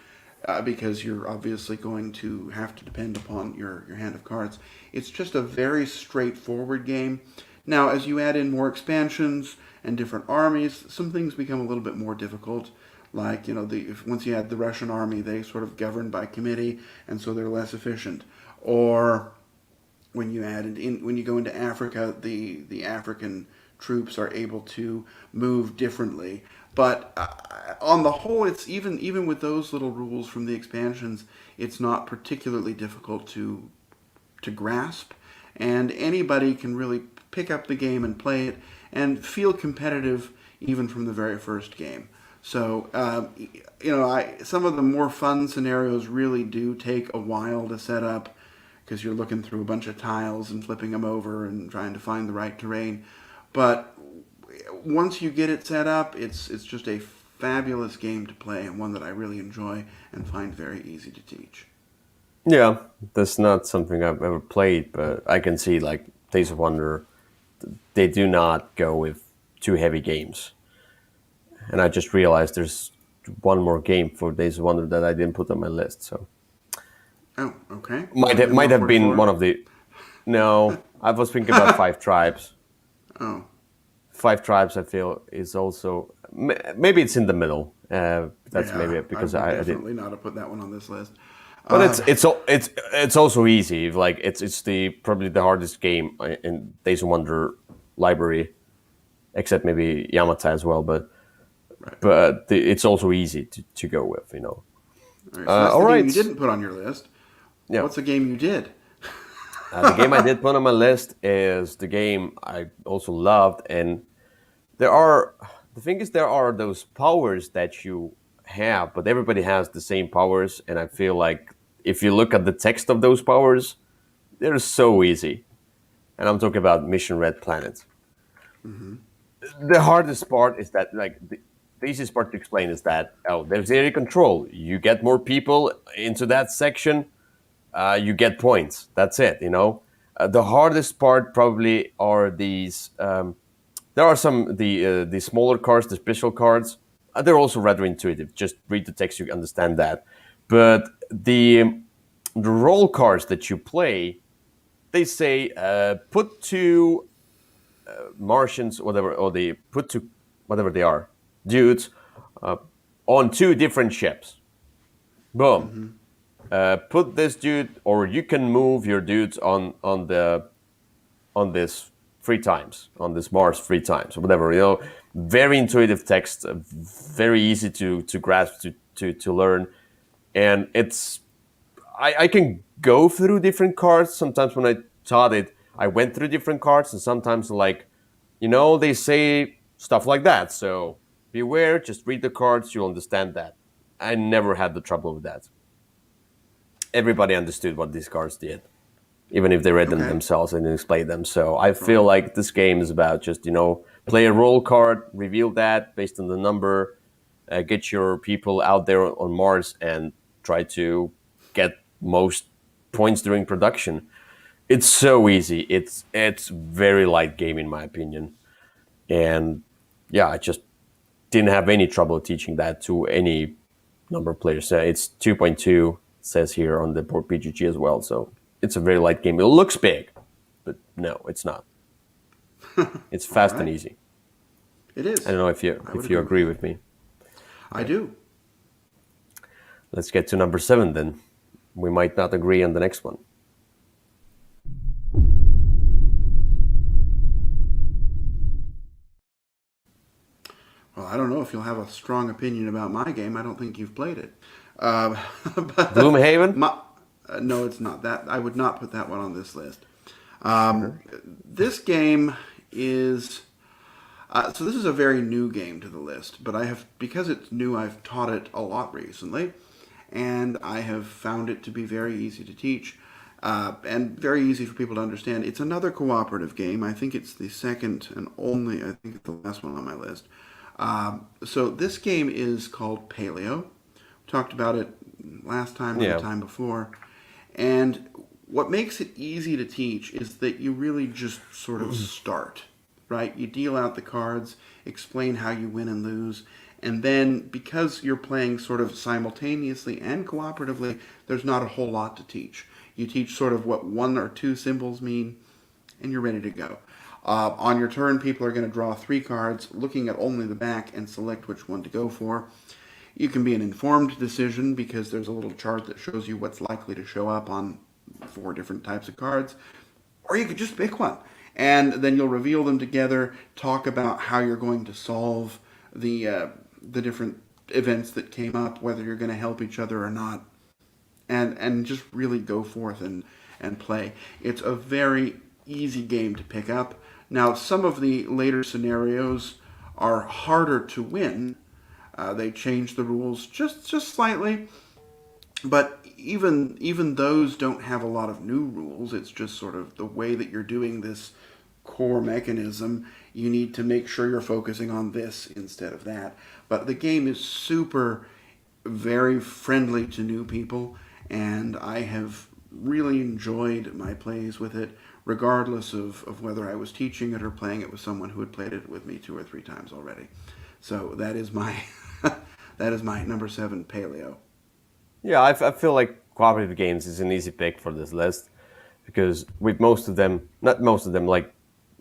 because you're obviously going to have to depend upon your hand of cards. It's just a very straightforward game. Now, as you add in more expansions and different armies, some things become a little bit more difficult. Like, once you add the Russian army, they sort of govern by committee, and so they're less efficient. Or when you when you go into Africa, the African troops are able to move differently. But on the whole, it's even with those little rules from the expansions, it's not particularly difficult to grasp, and anybody can really pick up the game and play it and feel competitive even from the very first game. So, some of the more fun scenarios really do take a while to set up, because you're looking through a bunch of tiles and flipping them over and trying to find the right terrain. But once you get it set up, it's just a fabulous game to play, and one that I really enjoy and find very easy to teach. Yeah, that's not something I've ever played, but I can see like Days of Wonder, they do not go with too heavy games. And I just realized there's one more game for Days of Wonder that I didn't put on my list. So Oh, okay. might have been one of the. No, I was thinking about Five Tribes. Oh. Five Tribes, I feel, is also maybe it's in the middle. That's maybe because I would I definitely did. not have put that one on this list. But it's also easy. Like it's probably the hardest game in Days of Wonder library, except maybe Yamata as well. But it's also easy to go with. All right, so that's all the game right. you didn't put on your list. Yeah. What's the game you did? The game I did put on my list is the game I also loved, and there are those powers that you have, but everybody has the same powers, and I feel like if you look at the text of those powers, they're so easy. And I'm talking about Mission Red Planet. The hardest part is that the easiest part to explain is that, there's area control. You get more people into that section, you get points. That's it. The hardest part probably are these. There are some the smaller cards, the special cards. They're also rather intuitive. Just read the text, you understand that. But the role cards that you play, they say put two Martians, whatever, or they put two whatever they are, dudes, uh, on two different ships. Boom. Mm-hmm. Put this dude, or you can move your dudes on this 3 times, on this Mars 3 times, or whatever. Very intuitive text, very easy to grasp, to learn, and I can go through different cards. Sometimes when I taught it, I went through different cards, and sometimes they say stuff like that. So beware, just read the cards, you'll understand that. I never had the trouble with that. Everybody understood what these cards did, even if they read them Okay. themselves and explained them. So I feel Right. like this game is about just, play a role card, reveal that based on the number, get your people out there on Mars and try to get most points during production. It's so easy. It's very light game in my opinion. And yeah, I just didn't have any trouble teaching that to any number of players. It's 2.2 says here on the port PGG as well. So it's a very light game. It looks big, but no, it's not. It's All fast and right. easy. It I is. don't know if you I would if you agree with agree that. with me. I do. Let's get to number 7 then. We might not agree on the next one. Well, I don't know if you'll have a strong opinion about my game. I don't think you've played it. Uh, but Gloomhaven? my, no, it's not that. I would not put that one on this list. Sure. This game is so. This is a very new game to the list, but I have because it's new. I've taught it a lot recently, and I have found it to be very easy to teach and very easy for people to understand. It's another cooperative game. I think it's the second and only. I think it's the last one on my list. So this game is called Paleo. We talked about it last time or the Yeah. time before, and what makes it easy to teach is that you really just sort of start, right? You deal out the cards, explain how you win and lose, and then because you're playing sort of simultaneously and cooperatively, there's not a whole lot to teach. You teach sort of what one or two symbols mean, and you're ready to go. On your turn, people are going to draw 3 cards, looking at only the back and select which one to go for. You can be an informed decision because there's a little chart that shows you what's likely to show up on 4 different types of cards. Or you could just pick one. And then you'll reveal them together, talk about how you're going to solve the different events that came up, whether you're going to help each other or not, and just really go forth and play. It's a very easy game to pick up. Now, some of the later scenarios are harder to win. They change the rules just slightly, but even those don't have a lot of new rules. It's just sort of the way that you're doing this core mechanism. You need to make sure you're focusing on this instead of that. But the game is super, very friendly to new people, and I have really enjoyed my plays with it, regardless of whether I was teaching it or playing it with someone who had played it with me 2 or 3 times already. So that is my that is my number 7 paleo. Yeah, I feel like cooperative games is an easy pick for this list because with most of them, not most of them, like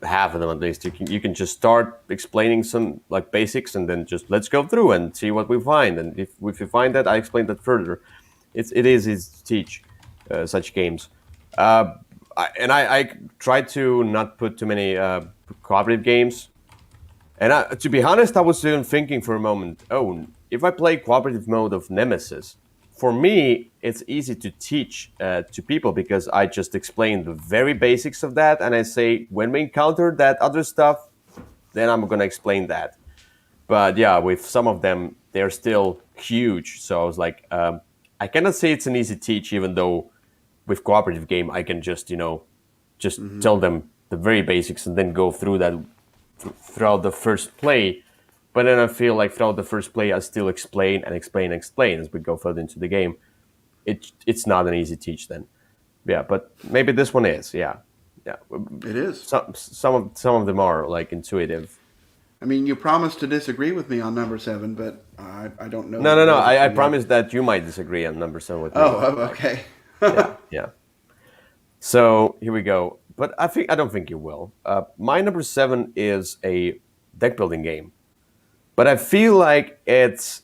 half of them at least, you can just start explaining some like basics and then just let's go through and see what we find. And if we find that, I explain that further. It is easy to teach such games. Uh, I try to not put too many cooperative games. And to be honest, I was even thinking for a moment, oh, if I play cooperative mode of Nemesis, for me, it's easy to teach to people because I just explain the very basics of that. And I say, when we encounter that other stuff, then I'm going to explain that. But yeah, with some of them, they're still huge. So I was like, I cannot say it's an easy teach, even though with cooperative game, I can just, just Mm-hmm. tell them the very basics and then go through that throughout the first play. But then I feel like throughout the first play, I still explain and explain and explain as we go further into the game. It's not an easy teach then. Yeah, but maybe this one is. Yeah, yeah. It is. Some of them are like intuitive. I mean, you promised to disagree with me on number 7, but I don't know No, that no, you're no. able I to yet. promise that you might disagree on number 7 with me. Oh, Like, okay. yeah, yeah. So here we go. But I don't think you will. My number 7 is a deck building game, but I feel like it's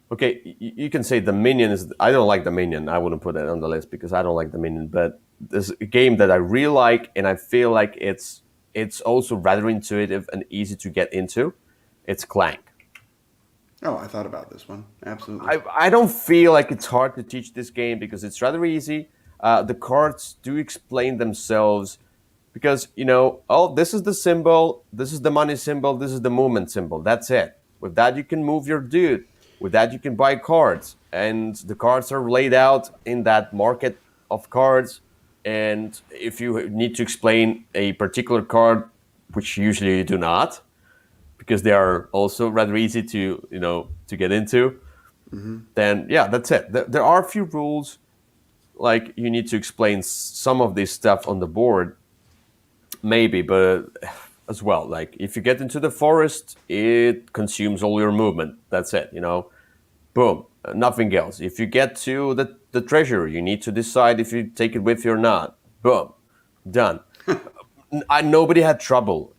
okay. You can say Dominion is. I don't like Dominion. I wouldn't put it on the list because I don't like Dominion. But there's a game that I really like, and I feel like it's also rather intuitive and easy to get into. It's Clank. Oh, I thought about this one. Absolutely. I don't feel like it's hard to teach this game because it's rather easy. The cards do explain themselves because, oh, this is the symbol, this is the money symbol, this is the movement symbol. That's it. With that, you can move your dude. With that, you can buy cards. And the cards are laid out in that market of cards. And if you need to explain a particular card, which usually you do not, because they are also rather easy to get into, then yeah, that's it. There are a few rules, like you need to explain some of this stuff on the board, maybe, but as well, like if you get into the forest, it consumes all your movement. That's it, boom, nothing else. If you get to the treasure, you need to decide if you take it with you or not. Boom, done. Nobody had trouble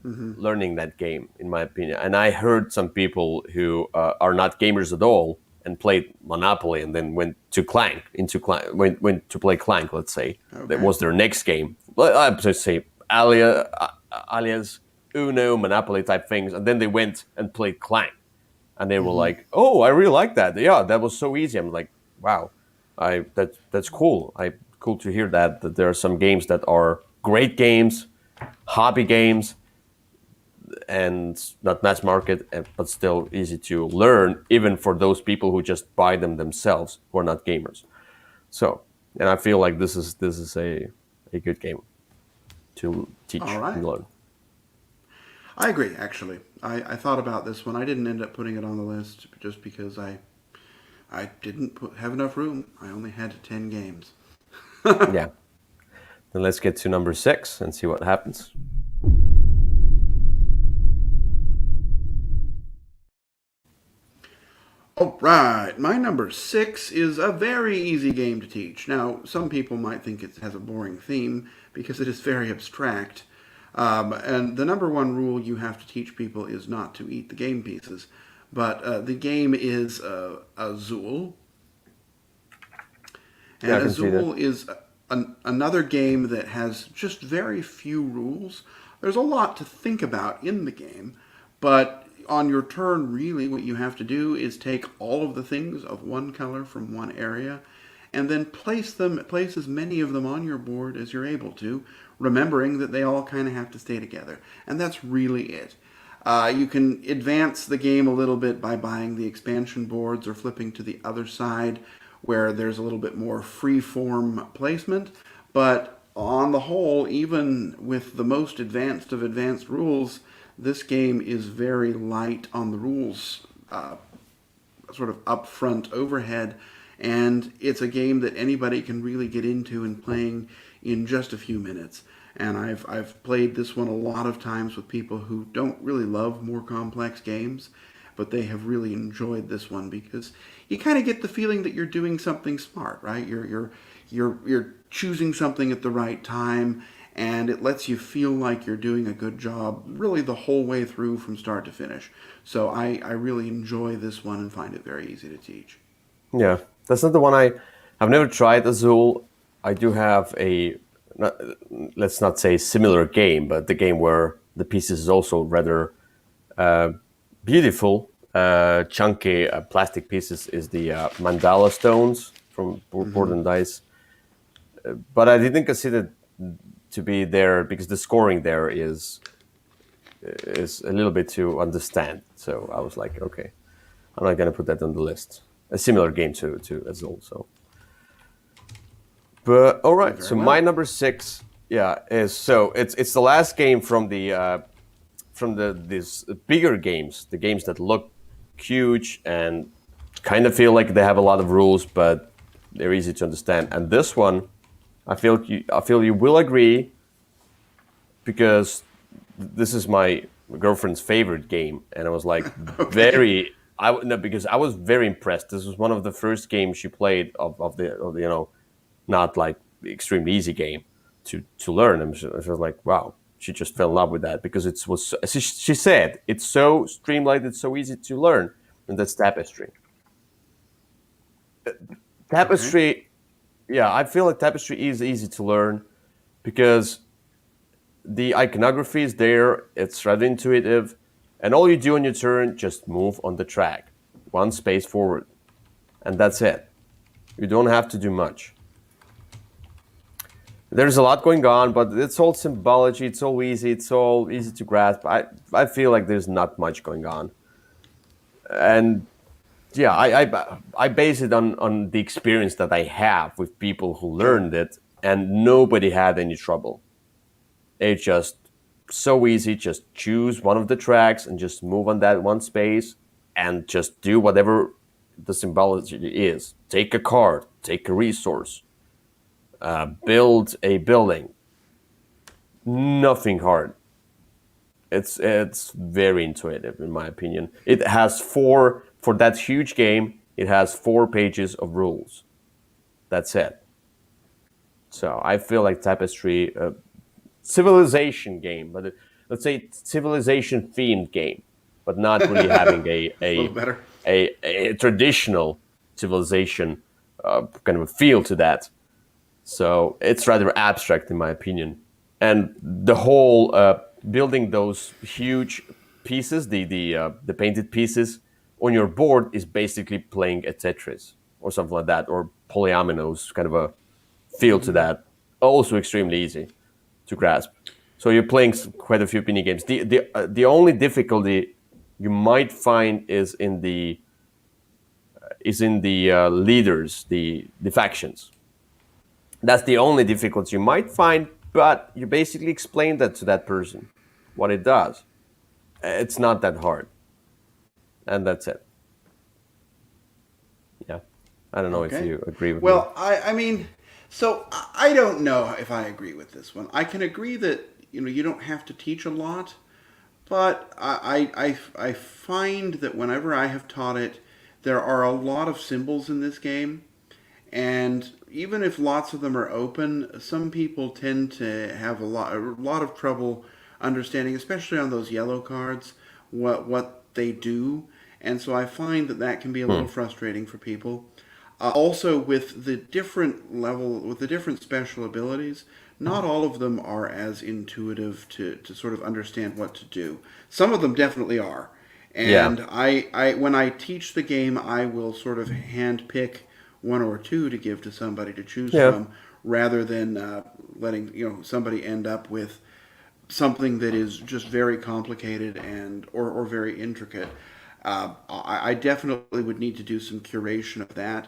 learning that game, in my opinion. And I heard some people who are not gamers at all and played Monopoly and then went to Clank, went to play Clank. Let's say that Okay. was their next game. Let's say alias Uno, Monopoly type things, and then they went and played Clank, and they were like, "Oh, I really like that. Yeah, that was so easy." I'm like, "Wow, that's cool. Cool to hear that there are some games that are great games, hobby games, and not mass market, but still easy to learn, even for those people who just buy them themselves, who are not gamers." So, and I feel like this is a good game to All teach right. and learn. I agree, actually. I thought about this one. I didn't end up putting it on the list just because I didn't have enough room. I only had 10 games. Yeah. Then let's get to number 6 and see what happens. All right, my number 6 is a very easy game to teach. Now, some people might think it has a boring theme because it is very abstract. And the number one rule you have to teach people is not to eat the game pieces. But the game is Azul. Yeah, And I can see that. Azul is another game that has just very few rules. There's a lot to think about in the game, but on your turn, really, what you have to do is take all of the things of one color from one area and then place as many of them on your board as you're able to, remembering that they all kind of have to stay together. And that's really it. You can advance the game a little bit by buying the expansion boards or flipping to the other side where there's a little bit more free-form placement. But on the whole, even with the most advanced of advanced rules, this game is very light on the rules, sort of upfront overhead, and it's a game that anybody can really get into and playing in just a few minutes. And I've played this one a lot of times with people who don't really love more complex games, but they have really enjoyed this one because you kind of get the feeling that you're doing something smart, right? You're choosing something at the right time, and it lets you feel like you're doing a good job really the whole way through from start to finish. So I really enjoy this one and find it very easy to teach. Yeah, that's not the one I've never tried Azul. I do have not, let's not say similar game, but the game where the pieces is also rather beautiful, chunky plastic pieces is the mandala stones from Board and Dice. But I didn't consider to be there because the scoring there is a little bit to understand. So I was like, okay, I'm not gonna put that on the list. A similar game to Azul. So, but all right. Very So my well. number 6, yeah, is so it's the last game from the from these bigger games, the games that look huge and kind of feel like they have a lot of rules, but they're easy to understand. And this one, I feel you will agree, because this is my girlfriend's favorite game, and I was like Okay. no, because I was very impressed. This was one of the first games she played of the not like extremely easy game to learn. And she was like, wow, she just fell in love with that because it was. She said it's so streamlined, it's so easy to learn, and that's Tapestry. Okay. Tapestry, yeah, I feel like Tapestry is easy to learn because the iconography is there, it's rather intuitive, and all you do on your turn, just move on the track, one space forward, and that's it. You don't have to do much. There's a lot going on, but it's all symbology, it's all easy to grasp. I feel like there's not much going on. And yeah, I base it on the experience that I have with people who Sure. learned it, and nobody had any trouble. It's just so easy. Just choose one of the tracks and just move on that one space and just do whatever the symbology is. Take a card, take a resource, build a building. Nothing hard. It's very intuitive in my opinion. It has four for that huge game. It has 4 pages of rules. That's it. So I feel like Tapestry civilization game, but let's say civilization themed game, but not really having A little better. a traditional civilization kind of a feel to that. So it's rather abstract in my opinion, and the whole building those huge pieces, the painted pieces on your board is basically playing a Tetris or something like that, or polyominoes, kind of a feel to that. Also extremely easy to grasp. So you're playing quite a few mini games. The only difficulty you might find is in the leaders, the factions. That's the only difficulty you might find, but you basically explain that to that person what it does. It's not that hard, and that's it. Yeah, I don't know if Okay. you agree with me. Well, I mean, so I don't know if I agree with this one. I can agree that you don't have to teach a lot, but I find that whenever I have taught it, there are a lot of symbols in this game, and even if lots of them are open, some people tend to have a lot of trouble understanding, especially on those yellow cards, what they do, and so I find that that can be a little Hmm. frustrating for people. Also, with the different special abilities, not all of them are as intuitive to sort of understand what to do. Some of them definitely are. Yeah, And when I teach the game, I will sort of hand pick one or two to give to somebody to choose yeah, from, rather than letting somebody end up with something that is just very complicated or very intricate. I definitely would need to do some curation of that.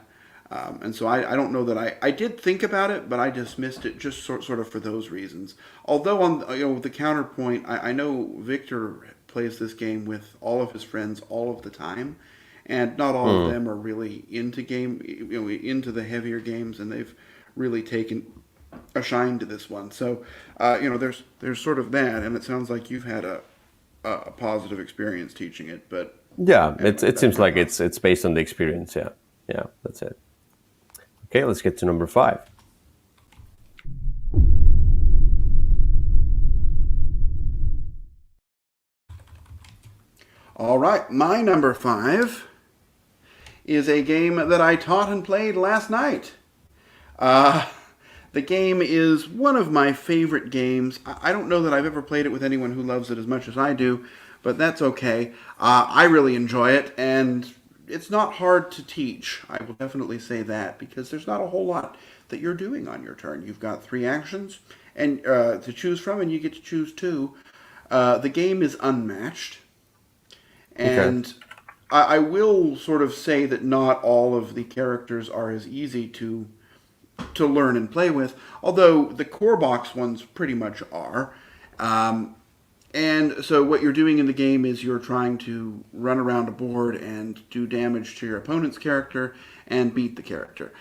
And so I don't know that I did think about it, but I dismissed it just sort of for those reasons. Although on the counterpoint, I know Victor plays this game with all of his friends all of the time, and not all of hmm. them are really into the heavier games, and they've really taken a shine to this one. So there's sort of that, and it sounds like you've had a positive experience teaching it. But Yeah. anyway, It that's seems my like thoughts. it's based on the experience. Yeah, yeah, that's it. Okay, let's get to number 5. All right, my number five is a game that I taught and played last night. Uh, the game is one of my favorite games. I don't know that I've ever played it with anyone who loves it as much as I do, but that's okay. I really enjoy it, and it's not hard to teach. I will definitely say that, because there's not a whole lot that you're doing on your turn. You've got 3 actions and to choose from, and you get to choose two. The game is unmatched, Okay. and I will sort of say that not all of the characters are as easy to learn and play with, although the core box ones pretty much are. Um, And so what you're doing in the game is you're trying to run around a board and do damage to your opponent's character and beat the character.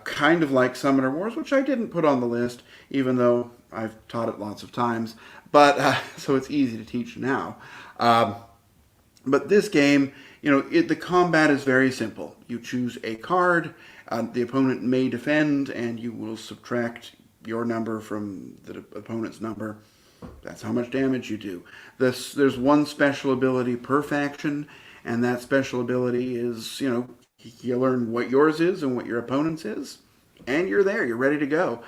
Kind of like Summoner Wars, which I didn't put on the list, even though I've taught it lots of times. But so it's easy to teach now. Um, but this game, the combat is very simple. You choose a card, the opponent may defend, and you will subtract your number from the opponent's number. That's how much damage you do. There's one special ability per faction, and that special ability is, you learn what yours is and what your opponent's is, and you're there. You're ready to go.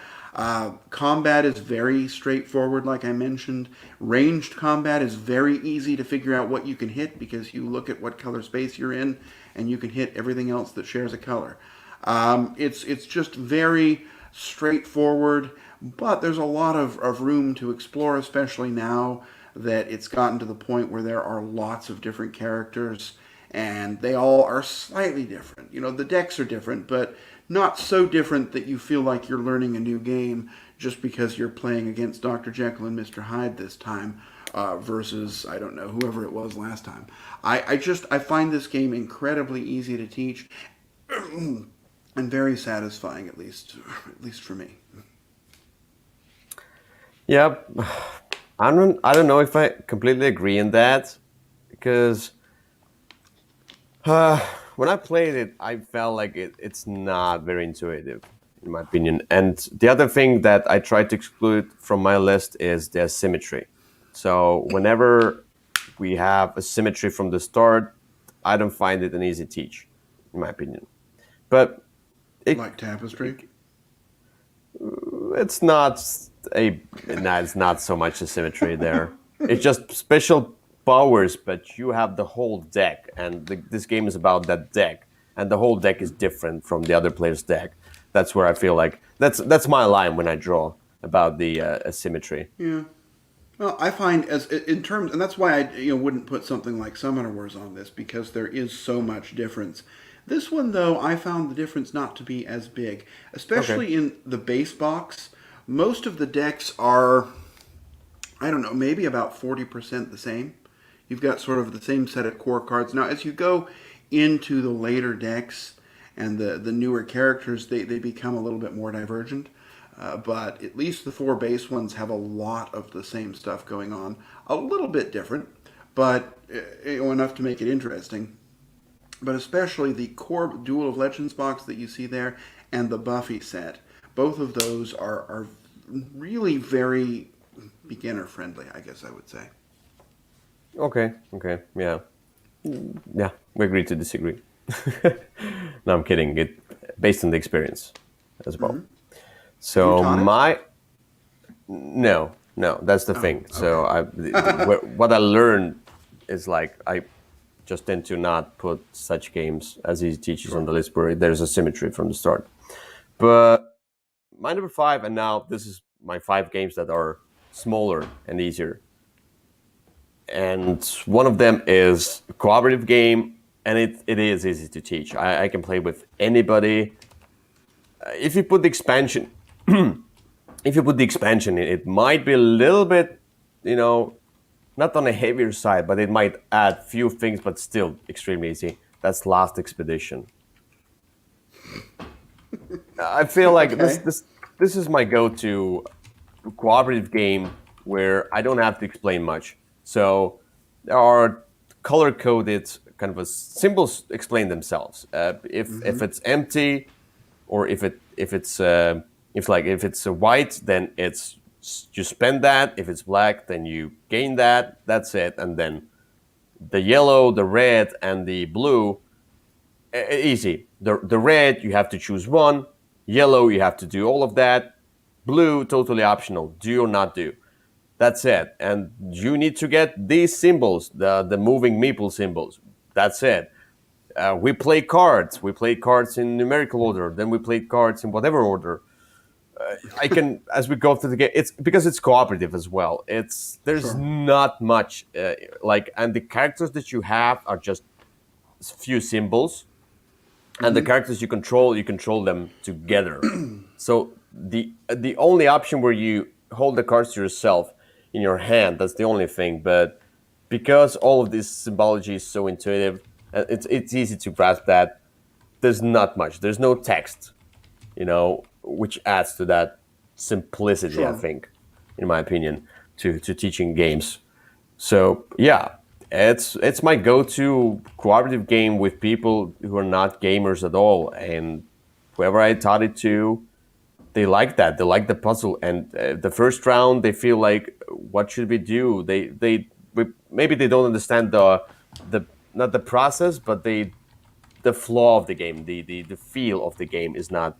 Combat is very straightforward, like I mentioned. Ranged combat is very easy to figure out what you can hit because you look at what color space you're in, and you can hit everything else that shares a color. It's just very straightforward, but there's a lot of room to explore, especially now that it's gotten to the point where there are lots of different characters and they all are slightly different. The decks are different, but not so different that you feel like you're learning a new game just because you're playing against Dr. Jekyll and Mr. Hyde this time versus, I don't know, whoever it was last time. I find this game incredibly easy to teach and very satisfying, at least for me. Yeah, I don't know if I completely agree in that because when I played it, I felt like it's not very intuitive, in my opinion. And the other thing that I tried to exclude from my list is the asymmetry. So whenever we have asymmetry from the start, I don't find it an easy teach, in my opinion. But it Like Tapestry? it's not it's not so much asymmetry there. It's just special powers, but you have the whole deck, and this game is about that deck, and the whole deck is different from the other player's deck. That's where I feel like that's my line when I draw about the asymmetry. Yeah. Well, I find as in terms, and that's why I wouldn't put something like Summoner Wars on this because there is so much difference. This one, though, I found the difference not to be as big, Okay. especially in the base box. Most of the decks are, I don't know, maybe about 40% the same. You've got sort of the same set of core cards. Now, as you go into the later decks and the newer characters, they become a little bit more divergent. But at least the four base ones have a lot of the same stuff going on. A little bit different, but enough to make it interesting. But especially the core Duel of Legends box that you see there and the Buffy set. Both of those are really very beginner friendly, I guess I would say. Okay. Okay. Yeah. Yeah. We agree to disagree. No, I'm kidding. It based on the experience as well. You So taught it? no, that's the Oh, thing. So okay. what I learned is like I just tend to not put such games as easy teaches on Sure. the list where there's a symmetry from the start. But my number five, and now this is my five games that are smaller and easier. And one of them is a cooperative game, and it is easy to teach. I can play with anybody. If you put the expansion if you put the expansion in, it might be a little bit, not on a heavier side, but it might add few things, but still extremely easy. That's Last Expedition. I feel like this Okay. this this is my go-to cooperative game where I don't have to explain much. So there are color-coded kind of symbols explain themselves. If it's empty, or if it's a white, then it's you spend that. If it's black, then you gain that. That's it. And then the yellow, the red, and the blue, easy. The red, you have to choose one. Yellow, you have to do all of that. Blue, totally optional. Do or not do. That's it. And you need to get these symbols, the moving meeple symbols. That's it. We play cards. We play cards in numerical order. Then we play cards in whatever order. I can, as we go through the game, it's because it's cooperative as well. There's Sure. not much and the characters that you have are just few symbols, and the characters you control them together. So the only option where you hold the cards to yourself in your hand. That's the only thing. But because all of this symbology is so intuitive, it's easy to grasp that there's not much. There's no text, which adds to that simplicity, I Sure. think, in my opinion, to teaching games. So yeah, it's my go-to cooperative game with people who are not gamers at all, and whoever I taught it to, they like that. They like the puzzle, and the first round they feel like, what should we do? Maybe they don't understand the not the process, but the flaw of the game, the feel of the game is not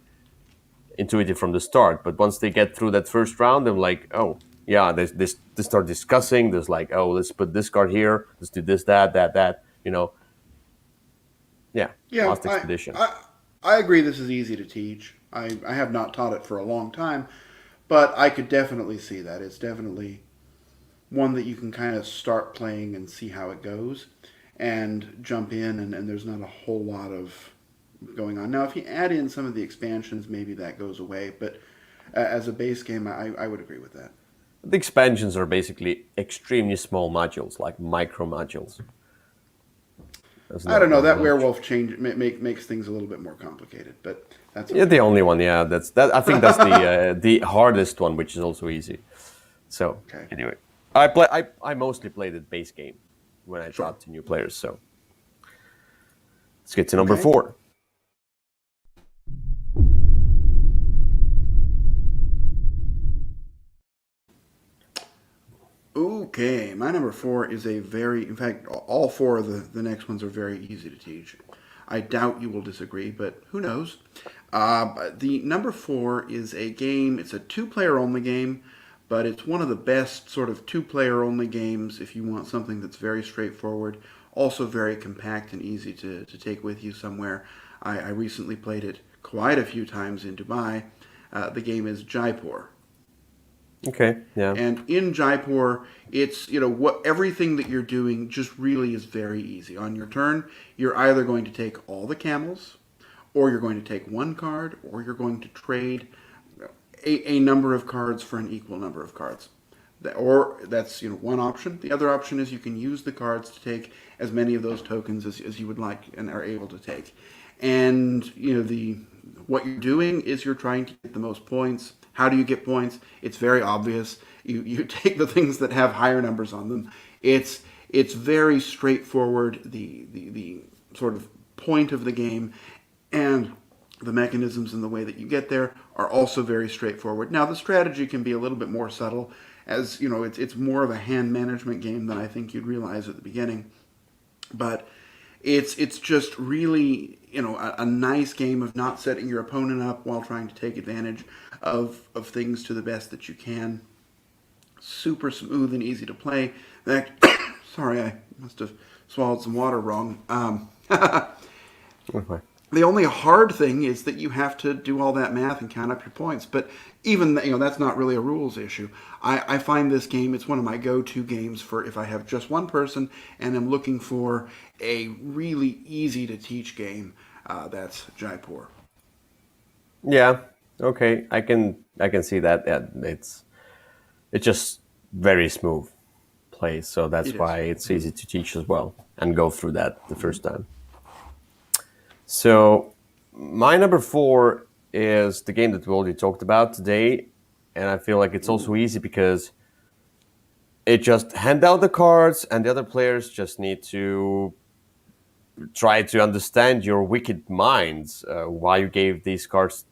intuitive from the start. But once they get through that first round, I'm like, oh yeah, they start discussing. There's like, oh, let's put this card here. Let's do this, that. Yeah, Yeah, Lost Expedition. I agree this is easy to teach. I have not taught it for a long time, but I could definitely see that. It's definitely one that you can kind of start playing and see how it goes and jump in, and there's not a whole lot of going on. Now, if you add in some of the expansions, maybe that goes away, but as a base game, I would agree with that. The expansions are basically extremely small modules, like micro modules. There's I don't know. not That much. werewolf change makes things a little bit more complicated, but that's Yeah, the okay. only one. Yeah, that's that. I think that's the hardest one, which is also easy. So Okay, anyway, I mostly played the base game when I sure. taught to new players. So let's get to number Okay. 4. Okay, my number 4 is a very, in fact, all four of the next ones are very easy to teach. I doubt you will disagree, but who knows? The number 4 is a game, it's a two-player only game, but it's one of the best sort of two-player only games if you want something that's very straightforward, also very compact and easy to take with you somewhere. I recently played it quite a few times in Dubai. The game is Jaipur. Okay. Yeah. And in Jaipur, it's what everything that you're doing just really is very easy. On your turn, you're either going to take all the camels, or you're going to take one card, or you're going to trade a number of cards for an equal number of cards. Or that's one option. The other option is you can use the cards to take as many of those tokens as you would like and are able to take. And the what you're doing is you're trying to get the most points. How do you get points? It's very obvious. You take the things that have higher numbers on them. It's very straightforward. The sort of point of the game and the mechanisms and the way that you get there are also very straightforward. Now the strategy can be a little bit more subtle, as it's more of a hand management game than I think you'd realize at the beginning. But it's just really a nice game of not setting your opponent up while trying to take advantage of things to the best that you can. Super smooth and easy to play. That sorry, I must have swallowed some water wrong. Okay. The only hard thing is that you have to do all that math and count up your points. But even that's not really a rules issue. I find this game, it's one of my go-to games for if I have just one person and I'm looking for a really easy to teach game. That's Jaipur. Yeah. Okay. I can see that. Yeah, it's just very smooth play, so It that's is. why it's easy to teach as well and go through that the first time. So my number 4 is the game that we already talked about today, and I feel like it's also Ooh. easy because it just hand out the cards, and the other players just need to try to understand your wicked minds, why you gave these cards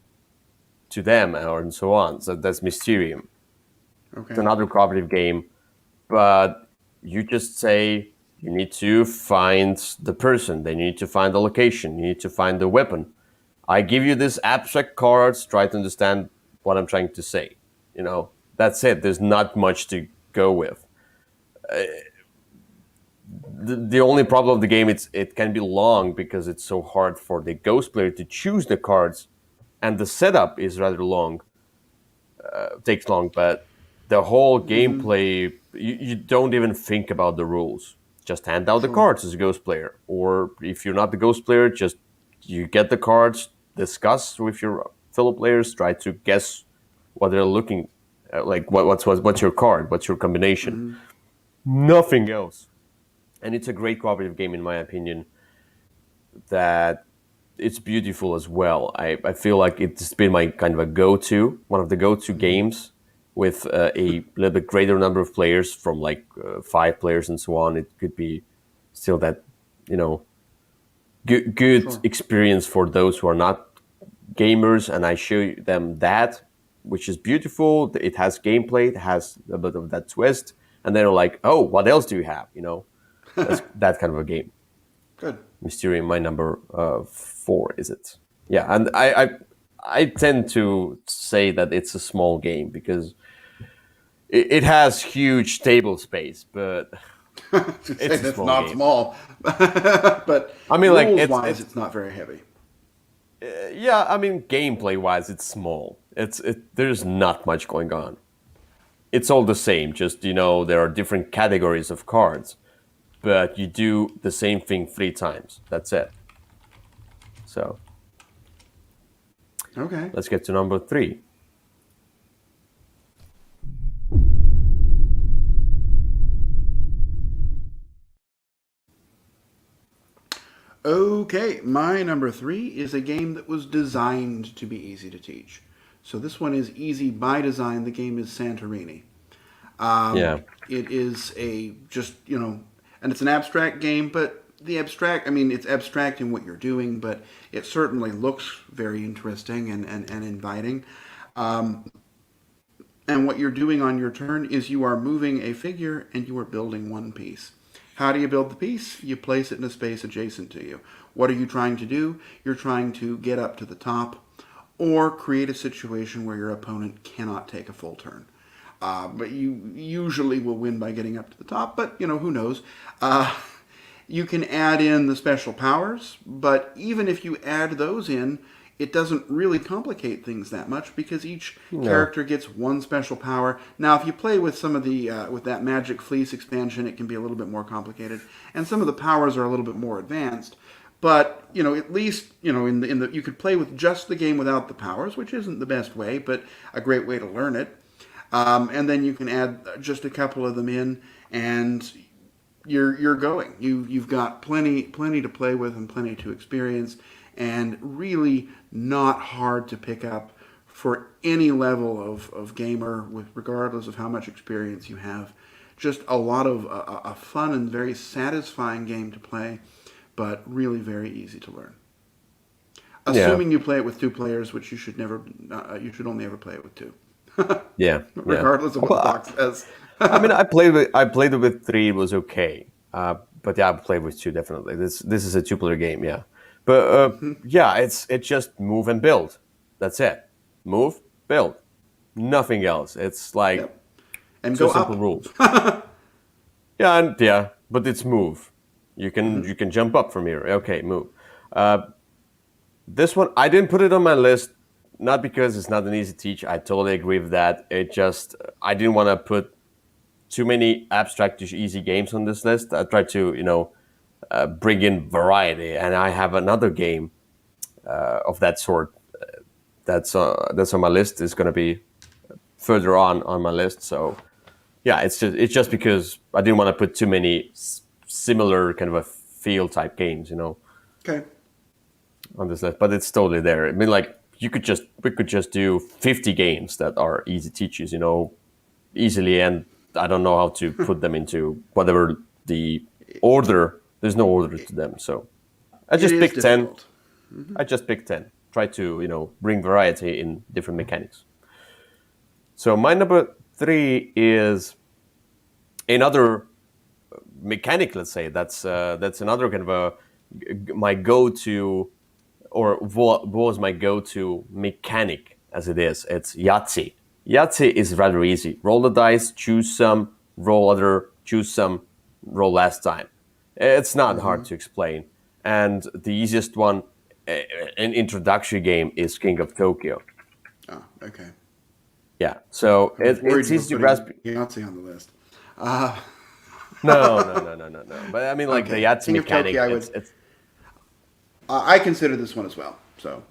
to them, or and so on. So that's Mysterium. It's Okay. another cooperative game, but you just say you need to find the person, then you need to find the location, you need to find the weapon. I give you this abstract cards, try to understand what I'm trying to say. That's it. There's not much to go with. The only problem of the game it can be long because it's so hard for the ghost player to choose the cards, and the setup is rather long. Takes long, but the whole Mm-hmm. gameplay, you don't even think about the rules. Just hand out the Sure. cards as a ghost player, or if you're not the ghost player, just you get the cards, discuss with your fellow players, try to guess what they're looking Like what's your card? What's your combination? Mm-hmm. Nothing else. And it's a great cooperative game in my opinion. That it's beautiful as well. I feel like it's been my kind of a go-to, one of the go-to Mm-hmm. games with a little bit greater number of players, from like 5 players and so on. It could be still that, you know, good Sure. experience for those who are not gamers, and I show them that, which is beautiful. It has gameplay, it has a bit of that twist, and they're like, "Oh, what else do you have?" You know, that's that kind of a game. Good. Mysterium, my number 4, is it? Yeah, and I tend to say that it's a small game because it has huge table space, but To say it's a that's small not game. small, but I mean, like rules-wise, it's not very heavy. yeah, I mean, gameplay wise, it's small. There's not much going on. It's all the same. Just, there are different categories of cards, but you do the same thing 3 times. That's it. So Okay. let's get to number 3. Okay, my number 3 is a game that was designed to be easy to teach. So this one is easy by design. The game is Santorini. Yeah, It is and it's an abstract game, but I mean, it's abstract in what you're doing, but it certainly looks very interesting and inviting. And what you're doing on your turn is you are moving a figure and you are building one piece. How do you build the piece? You place it in a space adjacent to you. What are you trying to do? You're trying to get up to the top or create a situation where your opponent cannot take a full turn. But you usually will win by getting up to the top, but who knows? You can add in the special powers, but even if you add those in, it doesn't really complicate things that much because each no, character gets one special power. Now, if you play with some of the with that Magic Fleece expansion, it can be a little bit more complicated, and some of the powers are a little bit more advanced. But at least in the you could play with just the game without the powers, which isn't the best way, but a great way to learn it. And then you can add just a couple of them in, and you're going. You've got plenty to play with and plenty to experience, and really not hard to pick up for any level of gamer, with regardless of how much experience you have. Just a lot of a fun and very satisfying game to play, but really very easy to learn. yeah, Assuming you play it with 2 players, which you should never, you should only ever play it with 2. yeah, yeah. Regardless of what the Well, box says. I mean, I played with 3. It was okay, but yeah, I played with 2 definitely. This is a 2-player game, yeah. But yeah, it's just move and build. That's it. Move, build, nothing else. It's like Yep. And so go simple up. rules. Yeah, but it's move. You can jump up from here. Okay, move. This one I didn't put it on my list, not because it's not an easy teach. I totally agree with that. It just I didn't want to put too many abstract to easy games on this list. I tried to bring in variety, and I have another game of that sort that's on my list. Is going to be further on my list. So yeah, it's just because I didn't want to put too many similar kind of a feel type games, Okay. on this list. But it's totally there. I mean, like we could just do 50 games that are easy teaches, easily, and I don't know how to put them into whatever the order. There's no order to them, so I It just is picked 10. difficult. I just picked 10. Try to bring variety in different mechanics. So my number 3 is another mechanic. Let's say that's another kind of my go-to, or what was my go-to mechanic as it is. It's Yahtzee. Yahtzee is rather easy. Roll the dice, choose some, roll other, choose some, roll last time. It's not hard to explain. And the easiest one, an introductory game, is King of Tokyo. Oh, okay. Yeah, so I was worried it's you were easy to grasp. putting Yahtzee on the list. Uh, No, no, no, no, no, no. But I mean, like the okay. Yahtzee King of mechanic, Tokyo, I consider this one as well. So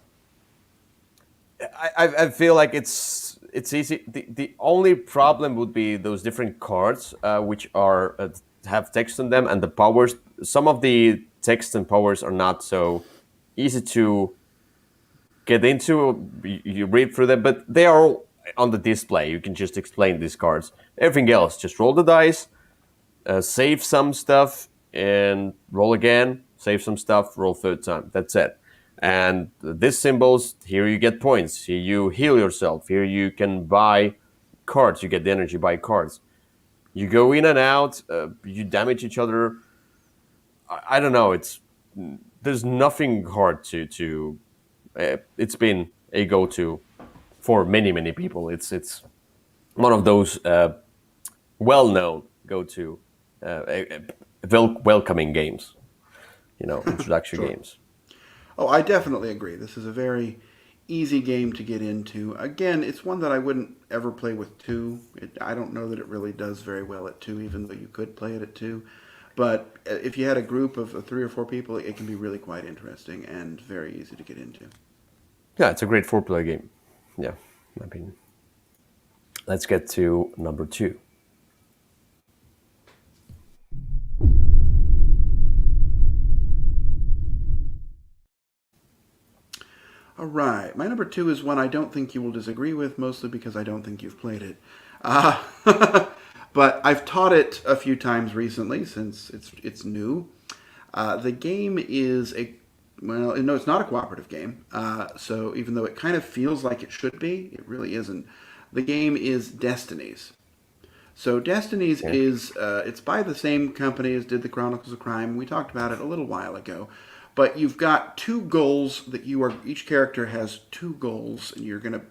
I feel like it's easy. The only problem would be those different cards, which are have text on them, and the powers. Some of the text and powers are not so easy to get into. You read through them, but they are all on the display. You can just explain these cards. Everything else, just roll the dice, save some stuff, and roll again. Save some stuff, roll third time. That's it. And these symbols, here you get points. Here you heal yourself. Here you can buy cards. You get the energy by cards. You go in and out. You damage each other. I don't know. There's nothing hard to. It's been a go-to for many people. It's one of those well-known go-to welcoming games. Introduction Sure. games. Oh, I definitely agree. This is a very easy game to get into. Again, it's one that I wouldn't ever play with two. I don't know that it really does very well at two, even though you could play it at two. But if you had a group of three or four people, it can be really quite interesting and very easy to get into. Yeah, it's a great four-player game. Yeah, in my opinion. Let's get to number 2. All right. My number two is one I don't think you will disagree with, mostly because I don't think you've played it. Uh, but I've taught it a few times recently since it's new. The game is no, it's not a cooperative game. So even though it kind of feels like it should be, it really isn't. The game is Destinies. So Destinies Yeah. is it's by the same company as did the Chronicles of Crime. We talked about it a little while ago, but you've got two goals that you are. Each character has two goals, and you don't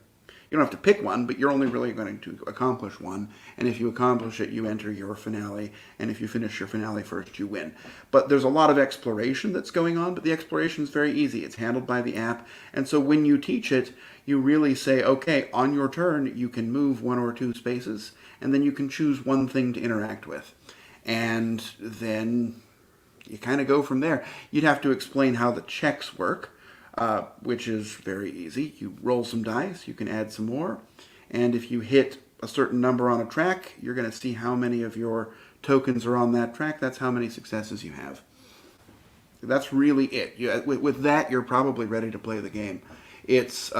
have to pick one, but you're only really going to accomplish one. And if you accomplish it, you enter your finale. And if you finish your finale first, you win. But there's a lot of exploration that's going on, but the exploration is very easy. It's handled by the app. And so when you teach it, you really say, okay, on your turn, you can move one or two spaces, and then you can choose one thing to interact with. And then you kind of go from there. You'd have to explain how the checks work, which is very easy. You roll some dice, you can add some more, and if you hit a certain number on a track, you're going to see how many of your tokens are on that track. That's how many successes you have. That's really it. With that, you're probably ready to play the game. It's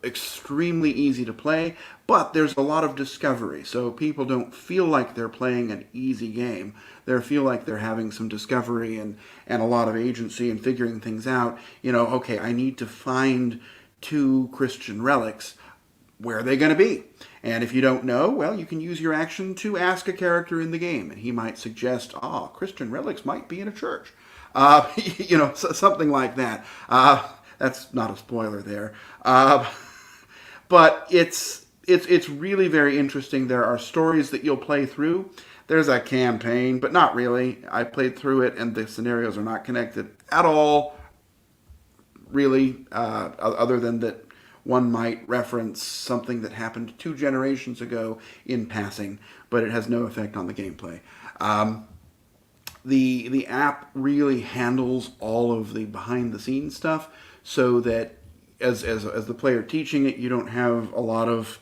extremely easy to play, but there's a lot of discovery. So people don't feel like they're playing an easy game. They feel like they're having some discovery and a lot of agency and figuring things out. Okay, I need to find two Christian relics. Where are they going to be? And if you don't know, well, you can use your action to ask a character in the game, and he might suggest, Christian relics might be in a church. Something like that. That's not a spoiler there. But it's really very interesting. There are stories that you'll play through. There's a campaign, but not really. I played through it, and the scenarios are not connected at all, really, other than that one might reference something that happened 2 generations ago in passing, but it has no effect on the gameplay. The app really handles all of the behind the scenes stuff, so that as the player teaching it, you don't have a lot of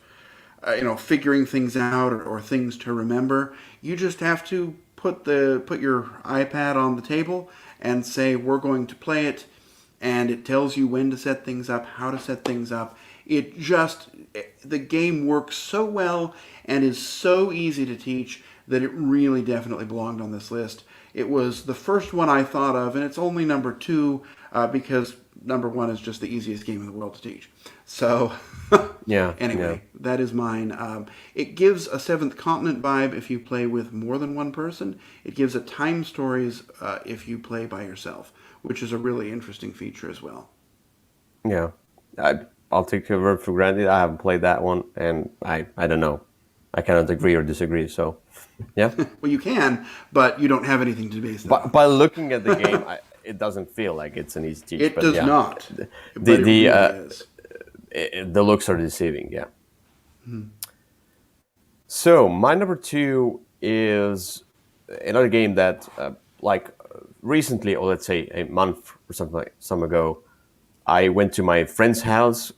figuring things out or things to remember. You just have to put your iPad on the table and say, we're going to play it, and it tells you when to set things up, how to set things up. The game works so well and is so easy to teach that it really definitely belonged on this list. It was the first one I thought of, and it's only number 2 because number 1 is just the easiest game in the world to teach. So, Yeah. anyway, that is mine. It gives a Seventh Continent vibe if you play with more than one person. It gives a Time Stories if you play by yourself, which is a really interesting feature as well. Yeah. I'll take your word for granted. I haven't played that one, and I don't know. I cannot agree or disagree. So, yeah. Well, you can, but you don't have anything to base that But on. by looking at the game, it doesn't feel like it's an easy teach. It But does yeah, not, the but it the, really uh, is. the looks are deceiving. Yeah. So my number 2 is another game that, recently, or let's say a month or something like some ago, I went to my friend's house,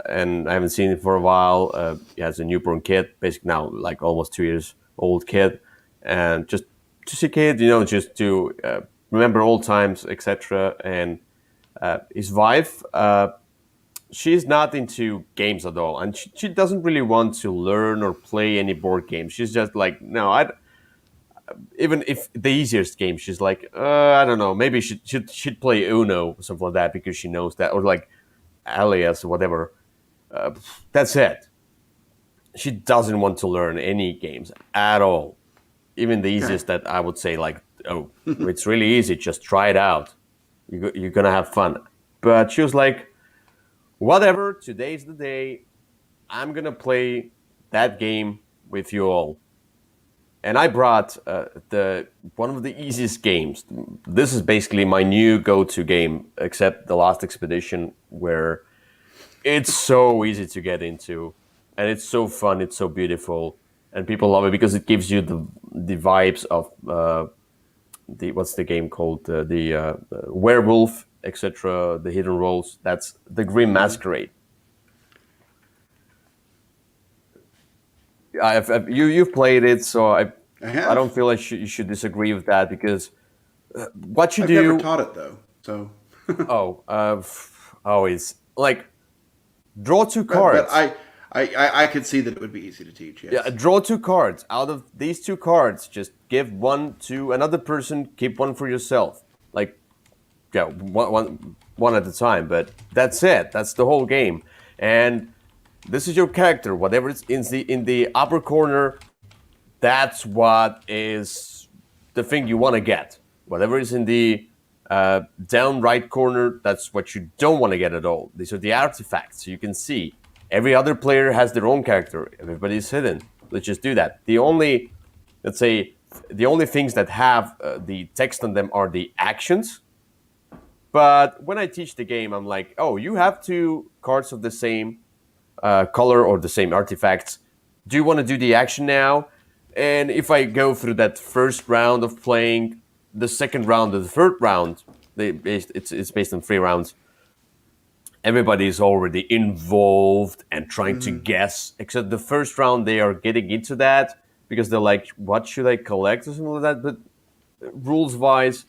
and I haven't seen him for a while. He has a newborn kid, basically now like almost 2 years old kid, and just a kid, just to remember old times, etc. And his wife, she's not into games at all, and she doesn't really want to learn or play any board games. She's just like, no, I even if the easiest game, she's like, I don't know, maybe she'd play Uno or something like that because she knows that, or like Alias or whatever. That's it. She doesn't want to learn any games at all. Even the Okay. easiest that I would say, like, oh, it's really easy, just try it out. You're gonna have fun. But she was like, whatever, today's the day. I'm gonna play that game with you all. And I brought the one of the easiest games. This is basically my new go-to game, except the Last Expedition, where it's so easy to get into, and it's so fun. It's so beautiful, and people love it because it gives you the vibes of the what's the game called, the werewolf, etc. The hidden roles. That's the Grim Hmm. Masquerade. You've played it, so I I don't have. feel like you should disagree with that because what you I've never do. taught it though, so. Always like draw two But cards. I could see that it would be easy to teach. Yeah, Yes. draw two cards. Out of these two cards, just give one to another person. Keep one for yourself. Like, yeah, one at a time. But that's it. That's the whole game. And this is your character. Whatever is in the upper corner, that's what is the thing you want to get. Whatever is in the down right corner, that's what you don't want to get at all. These are the artifacts. So you can see every other player has their own character. Everybody's hidden. Let's just do that. Let's say, the only things that have the text on them are the actions. But when I teach the game, I'm like, oh, you have two cards of the same color or the same artifacts. Do you want to do the action now? And if I go through that first round of playing, the second round, or the third round, it's based on 3 rounds. Everybody is already involved and trying to Hmm. guess. Except the first round, they are getting into that because they're like, "What should I collect?" or something like that. But rules wise,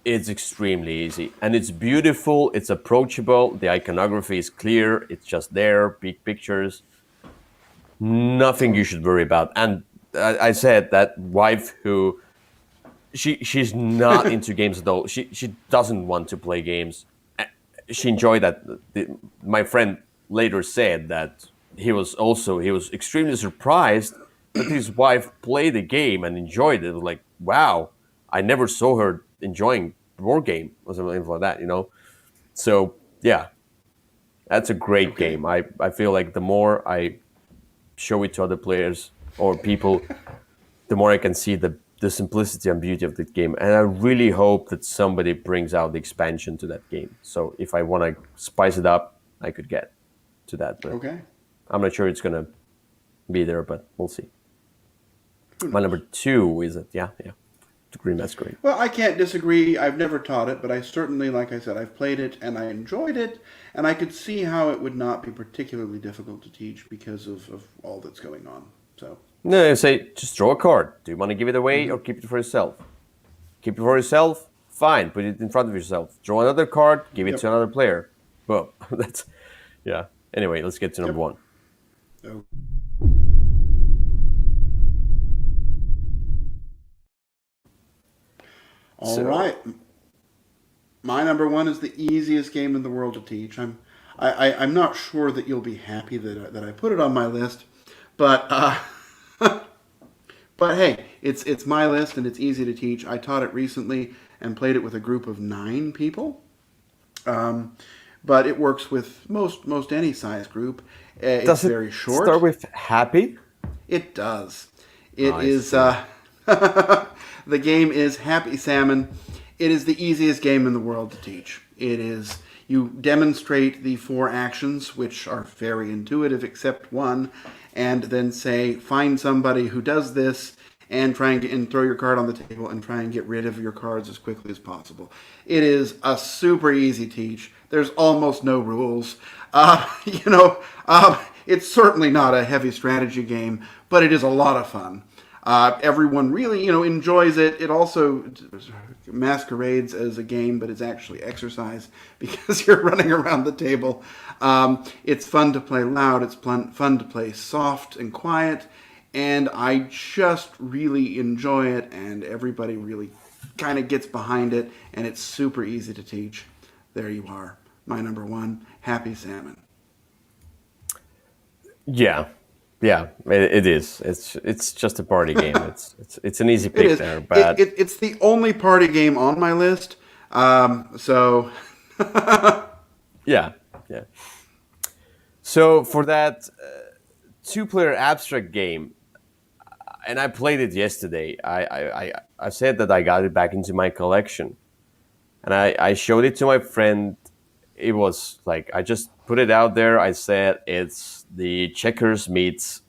it's extremely easy and it's beautiful. It's approachable. The iconography is clear. It's just there, big pictures. Nothing you Oh, should worry about. And I said that wife who she's not into games at all. She doesn't want to play games. She enjoyed that. My friend later said that he was extremely surprised that his wife played the game and enjoyed it. Like, wow, I never saw her enjoying the board game or something like that. So yeah, that's a great okay. game. I feel like the more I show it to other players or people, the more I can see the simplicity and beauty of the game. And I really hope that somebody brings out the expansion to that game. So if I want to spice it up, I could get to that. But Okay. I'm not sure it's going to be there, but we'll see. Who My number knows? two is it? Yeah, yeah. The Green Masquerade. Well, I can't disagree. I've never taught it, but I certainly, like I said, I've played it and I enjoyed it, and I could see how it would not be particularly difficult to teach because of all that's going on. So, No, say just draw a card. Do you want to give it away hmm. or keep it for yourself? Keep it for yourself? Fine. Put it in front of yourself. Draw another card. Give it Yep. to another player. Well, that's yeah. Anyway, let's get to number Yep. one. Oh. All So right. My number one is the easiest game in the world to teach. I'm not sure that you'll be happy that I put it on my list, but but hey, it's my list and it's easy to teach. I taught it recently and played it with a group of 9 people. Um, but it works with most any size group. It's does it very start short. with happy? It does. It I is. see. The game is Happy Salmon. It is the easiest game in the world to teach. It is. You demonstrate the 4 actions, which are very intuitive, except one, and then say, find somebody who does this, and try and throw your card on the table and try and get rid of your cards as quickly as possible. It is a super easy teach, There's almost no rules. You know, it's certainly not a heavy strategy game, but it is a lot of fun. Everyone really, enjoys it. It also masquerades as a game, but it's actually exercise because you're running around the table. It's fun to play loud. It's fun to play soft and quiet. And I just really enjoy it, and everybody really kind of gets behind it, and it's super easy to teach. There you are. My number one, Happy Salmon. Yeah, yeah, it is. It's just a party game. It's an easy It pick is. there, but It's the only party game on my list. So yeah, yeah. So for that two-player abstract game, and I played it yesterday. I said that I got it back into my collection, and I showed it to my friend. It was like I just put it out there. I said it's the checkers meets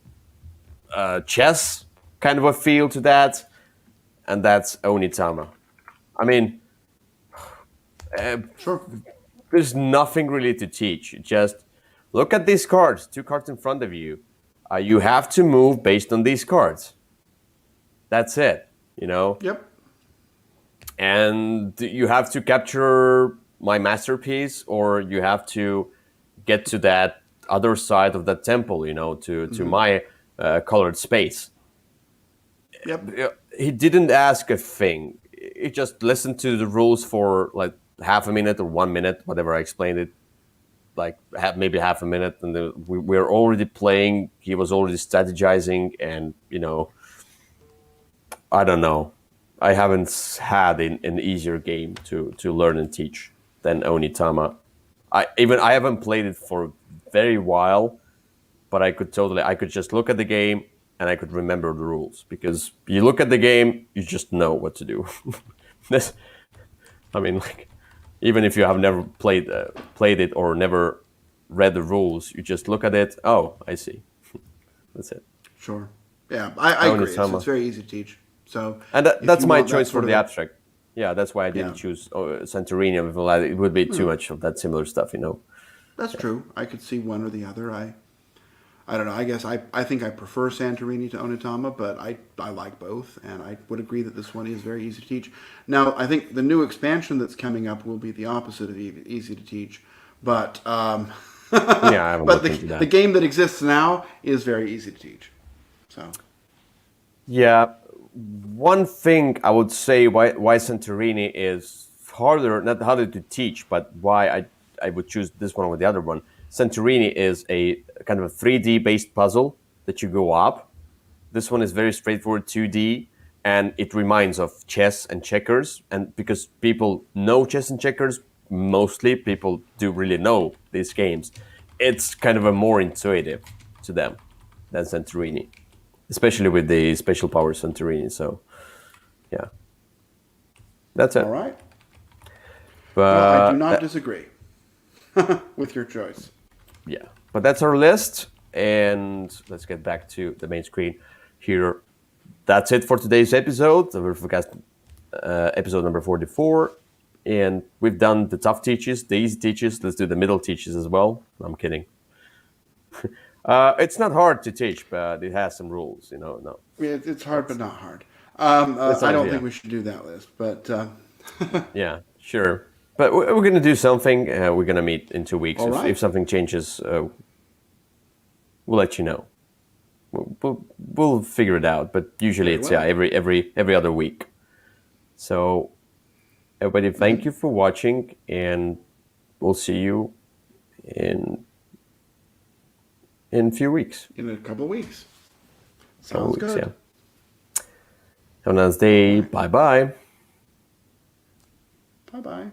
chess kind of a feel to that, and that's Onitama. I mean, sure. there's nothing really to teach. Just look at these cards, two cards in front of you. You have to move based on these cards. That's it, Yep. And you have to capture my masterpiece, or you have to get to that other side of the temple, to my colored space. Yep. He didn't ask a thing. He just listened to the rules for like half a minute or 1 minute, whatever I explained it, like maybe half a minute, and we're already playing. He was already strategizing, and I don't know. I haven't had an easier game to learn and teach than Onitama. I haven't played it for a very while, but I could just look at the game and I could remember the rules, because you look at the game, you just know what to do. this, I mean, like, even if you have never played it or never read the rules, you just look at it. Oh, I see. That's it. Sure. Yeah, I agree. It's Onitama. very easy to teach. So And if that's you my want that choice for sort the of abstract. Yeah, that's why I didn't yeah, choose Santorini. It would be too much of that similar stuff. that's true. I could see one or the other. I don't know. I guess I think I prefer Santorini to Onitama, but I like both, and I would agree that this one is very easy to teach. Now, I think the new expansion that's coming up will be the opposite of easy to teach, but Yeah, I haven't but looked into the that. game that exists now is very easy to teach. So Yeah, one thing I would say why Santorini is harder, not harder to teach, but why I would choose this one over the other one. Santorini is a kind of a 3D based puzzle that you go up. This one is very straightforward 2D, and it reminds of chess and checkers. And because people know chess and checkers, mostly people do really know these games. It's kind of a more intuitive to them than Santorini, especially with the special power Santorini. So, yeah, that's all it. right. Well, I do But not disagree with your choice. yeah, but that's our list, and let's get back to the main screen here. That's it for today's episode, the Würfelcast episode number 44. And we've done the tough teaches, the easy teaches. Let's do the middle teaches as well. I'm kidding. It's not hard to teach, but it has some rules. No, Yeah, it's hard, but that's not hard. that's I all. don't Yeah, think we should do that list, but yeah, sure. But we're gonna do something. We're gonna meet in 2 weeks. all If right. something changes, we'll let you know. We'll figure it out. But usually Very it's well. every other week. So everybody, thank Mm-hmm. you for watching, and we'll see you in a few weeks. In a couple weeks. Couple Sounds weeks, good. yeah. Have a nice All day. right. Bye bye. Bye bye.